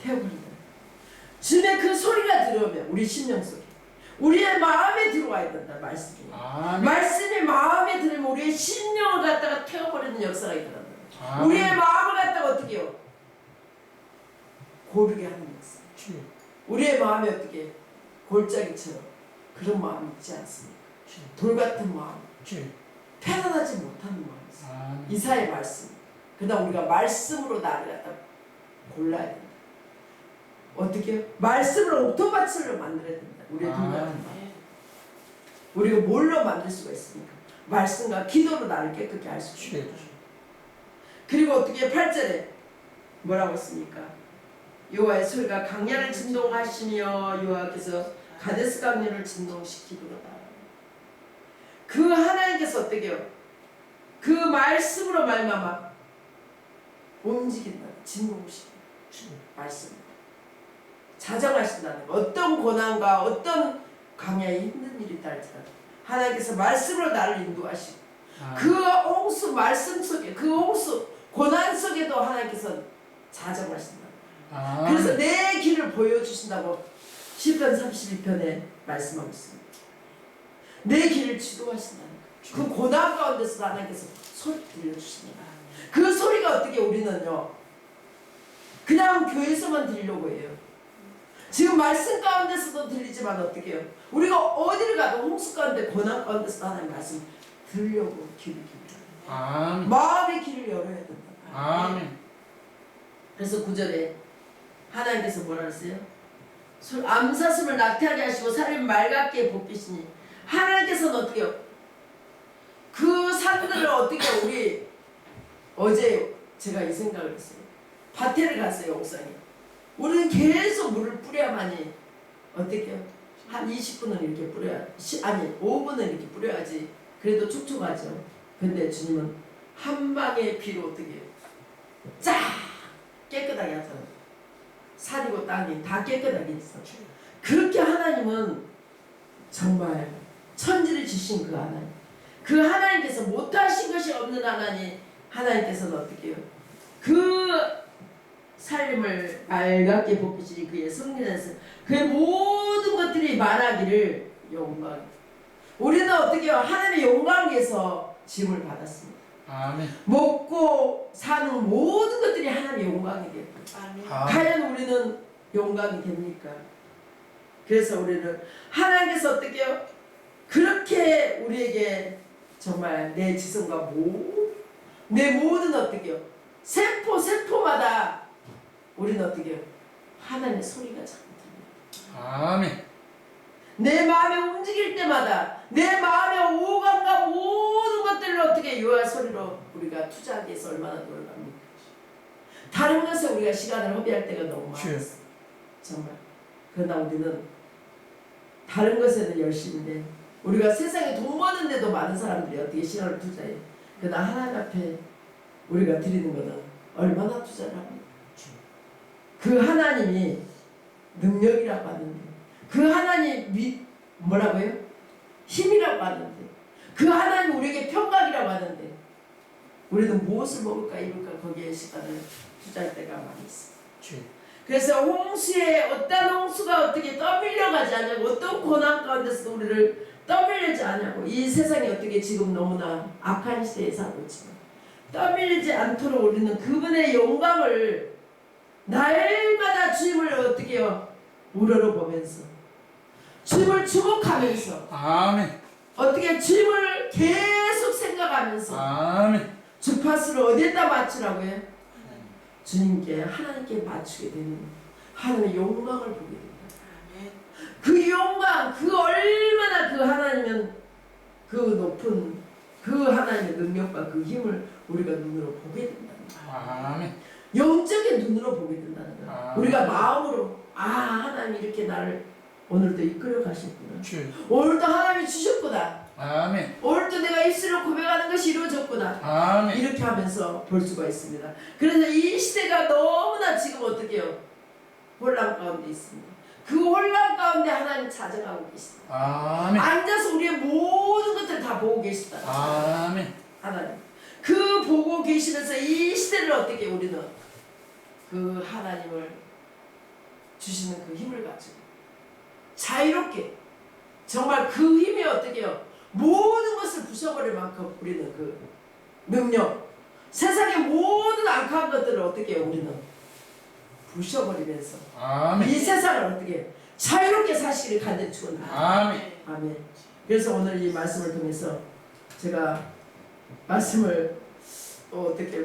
태워버린다. 주님의 그 소리가 들어오면 우리 심령 속에 우리의 마음에 들어와야 된다. 말씀이.
아멘.
말씀이 마음에 들으면 우리의 심령을 갖다가 태워버리는 역사가 일어난다.
아멘.
우리의 마음을 갖다가 어떻게 해요? 고르게 하는 역사. 우리의 마음이 어떻게 골짜기처럼 그런 마음이 있지 않습니까? 돌 같은 마음, 편안하지 못하는 마음이 있어요.
아멘.
이사의 말씀. 그러나 우리가 말씀으로 나를 갖다 골라야 된다. 어떻게 해요? 말씀으로 옥토밭을 만들어야 된다. 우리의 돌 같은 마음. 우리가 뭘로 만들 수가 있습니까? 말씀과 기도로 나를 깨끗게 할 수 있습니다. 그리고 어떻게 8절에 뭐라고 했습니까? 여호와의 소리가 강야를 진동하시며 여호와께서 가데스 강야를 진동시키도다. 그 하나님께서 어떻게 해요? 그 말씀으로 말미암아 움직인다. 진동시킨다. 말씀. 자정하신다는 거. 어떤 고난과 어떤 강야에 힘든 일이 있다 할지라도 하나님께서 말씀으로 나를 인도하시고 그 홍수 말씀 속에 그 홍수 고난 속에도 하나님께서 자정하신다. 그래서 내 길을 보여주신다고 시편 32편에 말씀하고 있습니다. 내 길을 지도하신다는 그 고난 가운데서 하나님께서 소리 들려주신다. 그 소리가 어떻게 우리는요 그냥 교회에서만 들려고 해요. 지금 말씀 가운데서도 들리지만 어떻게 해요? 우리가 어디를 가도 홍수 가운데 고난 가운데서도 하나님 말씀 들으려고 귀를 기울여요.
아멘.
마음의 길을 열어야 된다.
아멘.
그래서 9절에 하나님께서 뭐라 그랬어요? 암사슴을 낙태하게 하시고 살을 맑게 볶이시니 하나님께서는 어떻게 해요? 그 산들을 어떻게 해요? 우리 어제 제가 이 생각을 했어요. 밭에를 갔어요. 옥상에. 우리는 계속 물을 뿌려야만이 어떻게 해요? 한 20분은 이렇게 뿌려야 아니 5분은 이렇게 뿌려야지 그래도 촉촉하죠. 근데 주님은 한 방의 비로 어떻게 해요? 쫙 깨끗하게 하잖아요. 산이고 땅이 다 깨끗하게 있어. 그렇게 하나님은 정말 천지를 지신 그 하나님, 그 하나님께서 못하신 것이 없는 하나님, 하나님께서는 어떻게 해요? 그 삶을 맑게 볶으시니 그의 성령에서 그의 모든 것들이 말하기를 영광. 우리는 어떻게 해요? 하나님의 영광 위해서 짐을 받았습니다.
아멘.
먹고 사는 모든 것들이 하나님의 영광이 돼요.
아멘.
과연 우리는 영광이 됩니까? 그래서 우리는 하나님께서 어떻게 해요? 그렇게 우리에게 정말 내 지성과 내 모든 어떻게 해요? 세포마다 우리는 어떻게 해요? 하나님의 소리가 자꾸 들려요.
아멘.
내 마음이 움직일 때마다 내 마음의 오감과 모든 것들을 어떻게 요한 소리로 우리가 투자하기 위해서 얼마나 노력합니까? 다른 것에 우리가 시간을 허비할 때가 너무 많았어. 정말. 그러나 우리는 다른 것에는 열심인데 우리가 세상에 돈 버는데도 많은 사람들이 어떻게 시간을 투자해. 그러나 하나님 앞에 우리가 드리는 것은 얼마나 투자를 합니까? 그 하나님이 능력이라고 하는데 그 하나님 뭐라고요? 힘이라고 하는데 그 하나님 우리에게 평강이라고 하는데 우리는 무엇을 먹을까 입을까 거기에 시간을 투자할 때가 많이 있어. 그래서 홍수에 어떤 홍수가 어떻게 떠밀려가지 않냐고 어떤 고난 가운데서도 우리를 떠밀리지 않냐고 이 세상이 어떻게 지금 너무나 악한 시대에 살고 있지만 떠밀리지 않도록 우리는 그분의 영광을 날마다 주님을 어떻게 해요? 우러러보면서 주님을 주목하면서
아멘.
어떻게 주님을 계속 생각하면서
아멘.
주파수를 어디에다 맞추라고요? 주님께 하나님께 맞추게 되는 하나님의 영광을 보게 된다.
아멘.
그 영광, 그 얼마나 그 하나님은 그 높은 그 하나님의 능력과 그 힘을 우리가 눈으로 보게 된다.
아멘.
영적인 눈으로 보게 된다는 거야.
아멘.
우리가 마음으로 하나님이 이렇게 나를 오늘도 이끌어 가셨구나.
주.
오늘도 하나님이 주셨구나.
아멘.
오늘도 내가 입술로 고백하는 것이 이루어졌구나.
아멘.
이렇게 하면서 볼 수가 있습니다. 그래서 이 시대가 너무나 지금 어떻게 해요? 혼란 가운데 있습니다. 그 혼란 가운데 하나님 자정하고 계시다.
아멘.
앉아서 우리의 모든 것들을 다 보고 계시다.
아멘.
하나님. 그 보고 계시면서 이 시대를 어떻게 우리는 그 하나님을 주시는 그 힘을 가지고 자유롭게 정말 그 힘이 어떻게 해요? 모든 것을 부숴버릴 만큼 우리는 그 능력 세상의 모든 악한 것들을 어떻게 해요? 우리는 부숴버리면서
아멘.
이 세상을 어떻게 자유롭게 사시기를 간절히 축원합니다.
아멘.
아멘. 그래서 오늘 이 말씀을 통해서 제가 말씀을 또 어떻게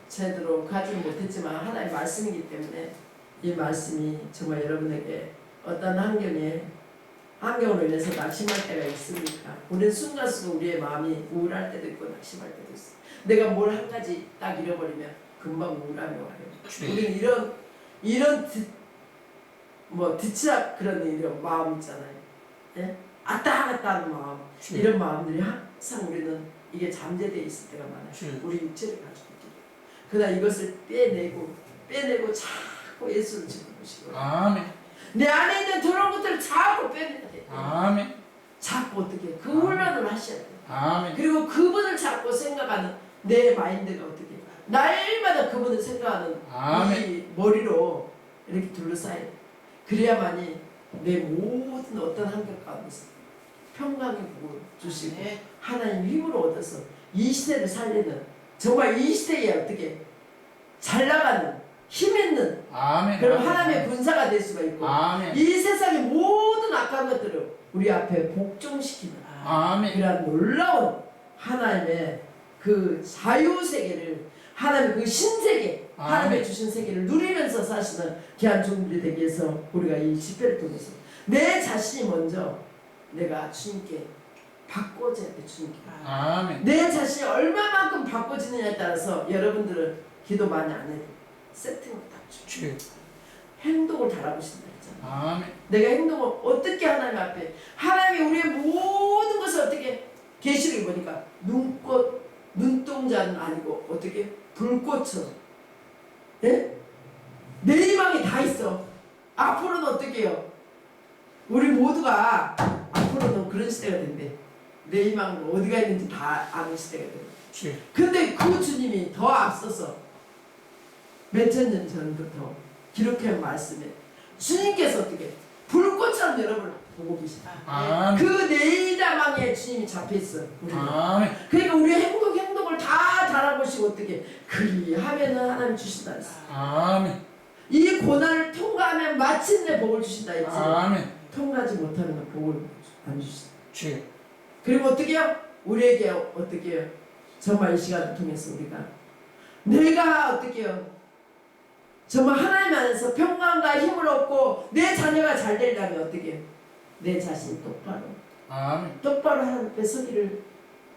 제대로 가지는 못했지만 하나의 말씀이기 때문에 이 말씀이 정말 여러분에게 어떤 환경으로 인해서 낙심할 때가 있습니까? 우리는 순간순간 우리의 마음이 우울할 때도 있고 낙심할 때도 있어. 내가 뭘 한 가지 딱 잃어버리면 금방 우울함이 와요. 우리는 이런 듣지락 그런 이런 마음 있잖아요. 예? 아따 하는 마음. 이런 마음들이 항상 우리는 이게 잠재되어 있을 때가 많아요. 우리 육체를 가지고 있기 때문에. 그러나 이것을 빼내고 자꾸 예수를 집어보시고
아멘.
내 안에 있는 더러운 것들을 자꾸 빼내야 돼.
아멘.
자꾸 어떻게 그 훈련을 하셔야 돼.
아멘.
그리고 그분을 자꾸 생각하는 내 마인드가 어떻게 날마다 그분을 생각하는
아멘.
이 머리로 이렇게 둘러싸야 돼. 그래야만이 내 모든 어떤 환경 가운데서 평강을 보고 주시고 하나님 힘으로 얻어서 이 시대를 살리는 정말 이 시대에 어떻게 잘 나가는 힘 있는
아멘.
그런 하나님의 군사가 될 수가 있고
아멘.
이 세상의 모든 악한 것들을 우리 앞에 복종시키는
아멘.
이러한 놀라운 하나님의 그 자유세계를 하나님의 그 신세계 하나님의 주신 세계를 누리면서 사시는 귀한 종들이 되기 위해서 우리가 이 집회를 통해서 내 자신이 먼저 내가 주님께 바꿔져야 돼. 주님께
아멘.
내 자신이 얼마만큼 바꿔지느냐에 따라서 여러분들은 기도 많이 안 해도 세팅을 딱 줘. 행동을 달아보신다 했잖아.
아멘.
내가 행동을 어떻게 하나님 앞에 하나님이 우리의 모든 것을 어떻게 계시를 보니까 눈동자는 아니고 어떻게 불꽃처럼 예? 내 희망이 다 있어. 앞으로는 어떻게 해요? 우리 모두가 앞으로는 그런 시대가 된대. 내 희망은 어디가 있는지 다 아는 시대가 돼. 근데 그 주님이 더 앞서서 몇천 년 전부터 기록한 말씀에 주님께서 어떻게 불꽃처럼 여러분을 보고 계시다.
아멘.
그 내다망에 주님이 잡혀있어.
아멘.
그러니까 우리 행동을 다 달아보시고 어떻게 그리하면은 하나님 주신다 했어.
아멘.
이 고난을 통과하면 마침내 복을 주신다 했지.
아멘.
통과하지 못하면 복을 안 주신다.
주.
그리고 어떻게 해요? 우리에게 어떻게 해요? 정말 이 시간을 통해서 우리가 내가 어떻게 해요? 정말 하나님 안에서 평강과 힘을 얻고 내 자녀가 잘 되려면 어떻게 해요? 내 자신이 똑바로 하나님 앞에 서기를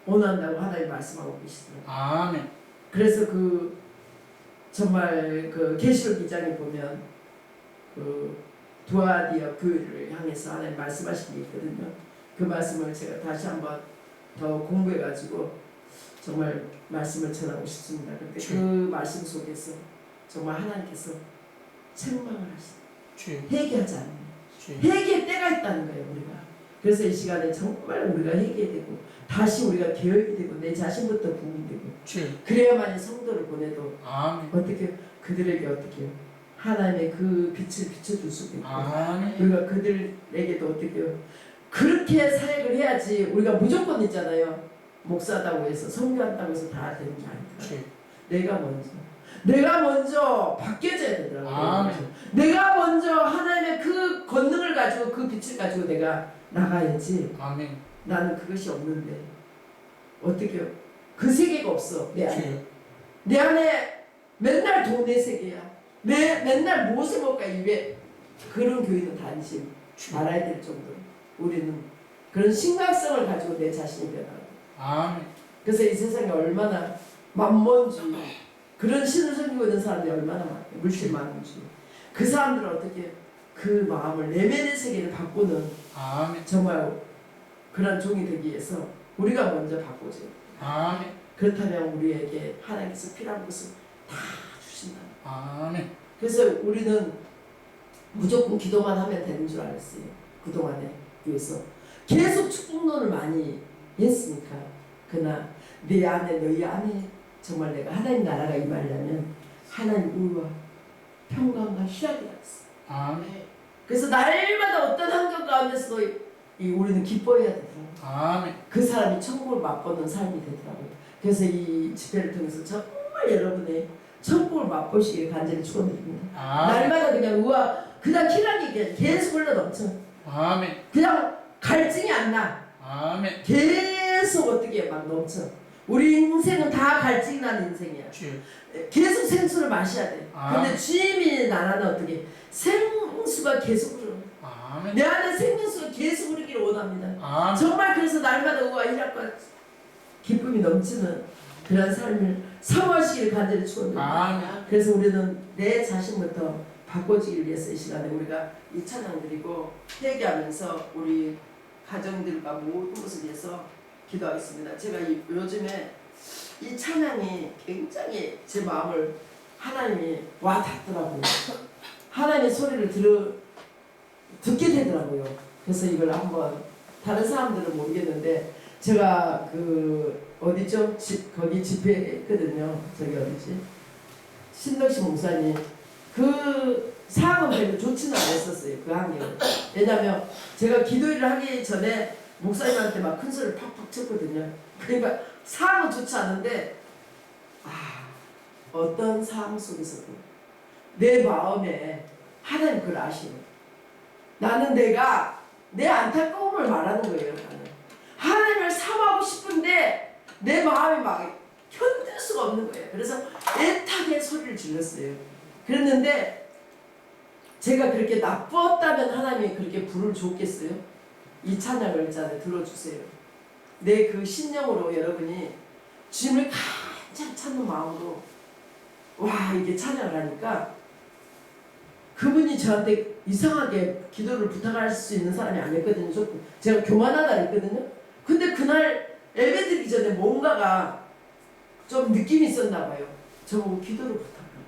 원한다고 하나님 말씀하고 계시더라고요.
아멘.
그래서 그 정말 그 계시록 2장에 보면 그 두아디아 교회를 향해서 하나님 말씀하신 게 있거든요. 그 말씀을 제가 다시 한번 더 공부해가지고 정말 말씀을 전하고 싶습니다. 그런데 그 말씀 속에서 정말 하나님께서 책망을 하시고 회개하지 않는 회개의 때가 있다는 거예요. 우리가 그래서 이 시간에 정말 우리가 회개되고 다시 우리가 개혁이 되고 내 자신부터 부흥이 되고 그래야만이 성도를 보내도
아멘.
어떻게 그들에게 어떻게 하나님의 그 빛을 비춰줄 수 있고
아멘.
우리가 그들에게도 어떻게 그렇게 사역을 해야지. 우리가 무조건 있잖아요. 목사다고 해서 선교한다고 해서 다 되는 게 아니라 내가 먼저 바뀌어져야 되더라고요.
아멘.
내가 먼저 하나님의 그 권능을 가지고 그 빛을 가지고 내가 나가야지.
아멘.
나는 그것이 없는데 어떻게 해요? 그 세계가 없어. 내 안에. 내 안에 맨날 돈의 세계야. 맨날 무엇을 먹을까 입에. 그런 교회는 다니지 말아야 될 정도로 우리는 그런 심각성을 가지고 내 자신이 변하고.
아멘.
그래서 이 세상에 얼마나 만몬주의 그런 신을 섬기고 있는 사람들이 얼마나 많아요. 물질 만원주의. 그 사람들은 어떻게 그 마음을 내면의 세계를 바꾸는
아멘.
정말 그런 종이 되기 위해서 우리가 먼저 바꾸죠.
아멘.
그렇다면 우리에게 하나님께서 필요한 것을 다 주신다.
아멘.
그래서 우리는 무조건 기도만 하면 되는 줄 알았어요. 그동안에 위해서 계속 축복론을 많이 했으니까. 그러나 내 안에 너희 안에 정말 내가 하나님 나라가 임하려면 하나님 우와 평강과 희락이 있어.
아멘.
그래서 날마다 어떤 환경 가운데서도 우리는 기뻐해야 되더라고요.
아멘.
그 사람이 천국을 맛보는 삶이 되더라고요. 그래서 이 집회를 통해서 정말 여러분의 천국을 맛보시길 간절히 축원드립니다. 날마다 그냥 우와 그냥 희락이 계속 흘러넘쳐.
아멘.
그냥 갈증이 안 나.
아멘.
계속 어떻게 막 넘쳐. 우리 인생은 다 갈증이 나는 인생이야. 계속 생수를 마셔야 돼. 근데 주님이 나라는 어떻게 생수가 계속 흐르는.
아멘.
내 안에 생명수가 계속 흐르기를 원합니다.
아멘.
정말 그래서 날마다 우와 희락과 기쁨이 넘치는 그런 삶을 사모하시길 간절히 축원드립니다. 그래서 우리는 내 자신부터 바꿔지기 위해서 이 시간에 우리가 이 찬양 드리고 회개하면서 우리 가정들과 모든 것을 위해서 기도하겠습니다. 제가 요즘에 이 찬양이 굉장히 제 마음을 하나님이 와 닿더라고요. 하나님의 소리를 듣게 되더라고요. 그래서 이걸 한번 다른 사람들은 모르겠는데 제가 그 어디죠? 거기 집회했거든요. 저기 어디지? 신덕식 목사님 그 상황은 별로 좋지는 않았었어요. 그 환경은. 왜냐하면 제가 기도를 하기 전에 목사님한테 막 큰 소리를 팍팍 쳤거든요. 그러니까 상황은 좋지 않은데 어떤 상황 속에서도 내 마음에 하나님 그걸 아시는 거예요. 나는 내가 내 안타까움을 말하는 거예요. 나는 하나님을 사모하고 싶은데 내 마음이 막 견딜 수가 없는 거예요. 그래서 애타게 소리를 질렀어요. 그랬는데 제가 그렇게 나빴다면 하나님이 그렇게 불을 줬겠어요? 이 찬양을 있잖아요. 들어주세요. 내 그 신령으로 여러분이 주님을 간절히 찾는 마음으로 와 이게 찬양을 하니까 그분이 저한테 이상하게 기도를 부탁할 수 있는 사람이 아니었거든요. 제가 교만하다 했거든요. 근데 그날 예배 드리기 전에 뭔가가 좀 느낌이 있었나 봐요. 저보고 기도를 부탁합니다.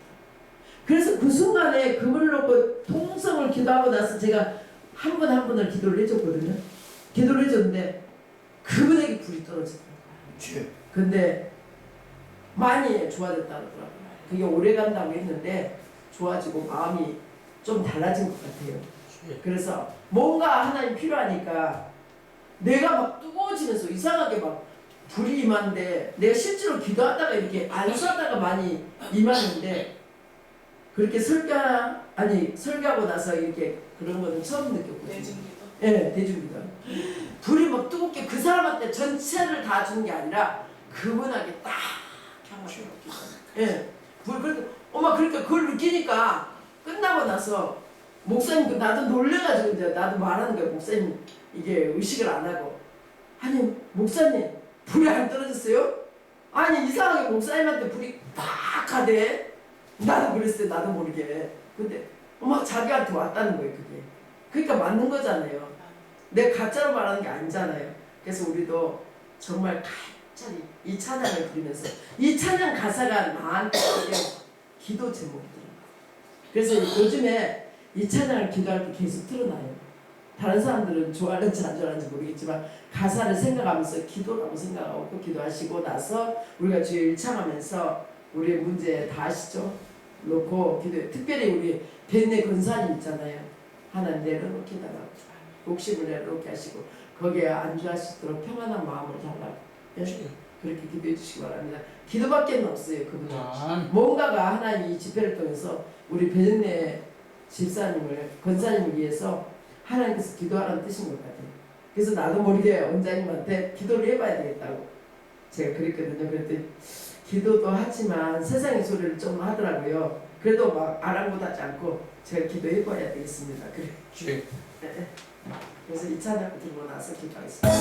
그래서 그 순간에 그물을 놓고 통성을 기도하고 나서 제가 한 분 한 분을 기도를 해줬거든요. 기도를 해줬는데 그분에게 불이 떨어지더라고요. 근데 많이 좋아졌다고 하더라고요. 그게 오래 간다고 했는데 좋아지고 마음이 좀 달라진 것 같아요. 그래서 뭔가 하나님 필요하니까 내가 막 뜨거워지면서 이상하게 막 불이 임하는데 내가 실제로 기도하다가 이렇게 안수하다가 많이 임하는데 그렇게 설교하고 나서 이렇게 그런 거는 처음 느꼈거든요.
대중기도.
예, 대중기도. 불이 막 뜨겁게 그 사람한테 전체를 다 주는 게 아니라 그분에게 딱 향하죠. 예, 그렇게 엄마 그러니까 그걸 느끼니까 끝나고 나서 목사님 나도 놀래가지고 이제 나도 말하는 거야. 목사님 이게 의식을 안 하고 아니 목사님 불이 안 떨어졌어요? 아니 이상하게 목사님한테 불이 팍 가대. 나도 그랬어요. 나도 모르게. 근데 엄마 자기한테 왔다는 거예요. 그게. 그러니까 맞는 거잖아요. 내가 가짜로 말하는 게 아니잖아요. 그래서 우리도 정말 간절히 이 찬양을 부르면서 이 찬양 가사가 나한테 기도 제목이더라고요. 그래서 요즘에 이 찬양을 기도할 때 계속 틀어놔요. 다른 사람들은 좋아하는지 안 좋아하는지 모르겠지만 가사를 생각하면서 기도라고 생각하고 그 기도하시고 나서 우리가 주여 일창하면서 우리의 문제 다 아시죠? 놓고 기도해. 특별히 우리 벤네 권사님 있잖아요. 하나님 내려놓게 달라고 욕심을 내려놓게 하시고 거기에 안주하시도록 평안한 마음을 달라고 그렇게 기도해 주시기 바랍니다. 기도밖에 없어요. 그분은 뭔가가 하나님 이 집회를 통해서 우리 벤네 집사님을 권사님을 위해서 하나님께서 기도하라는 뜻인 것 같아요. 그래서 나도 모르게 원장님한테 기도를 해봐야 되겠다고 제가 그랬거든요. 그랬더니 기도도 하지만 세상의 소리를 좀 하더라고요. 그래도 막 아랑곳하지 않고 제가 기도해봐야 되겠습니다. 그래. 네. 그래서 이 찬양 들고 나서 기도하겠습니다.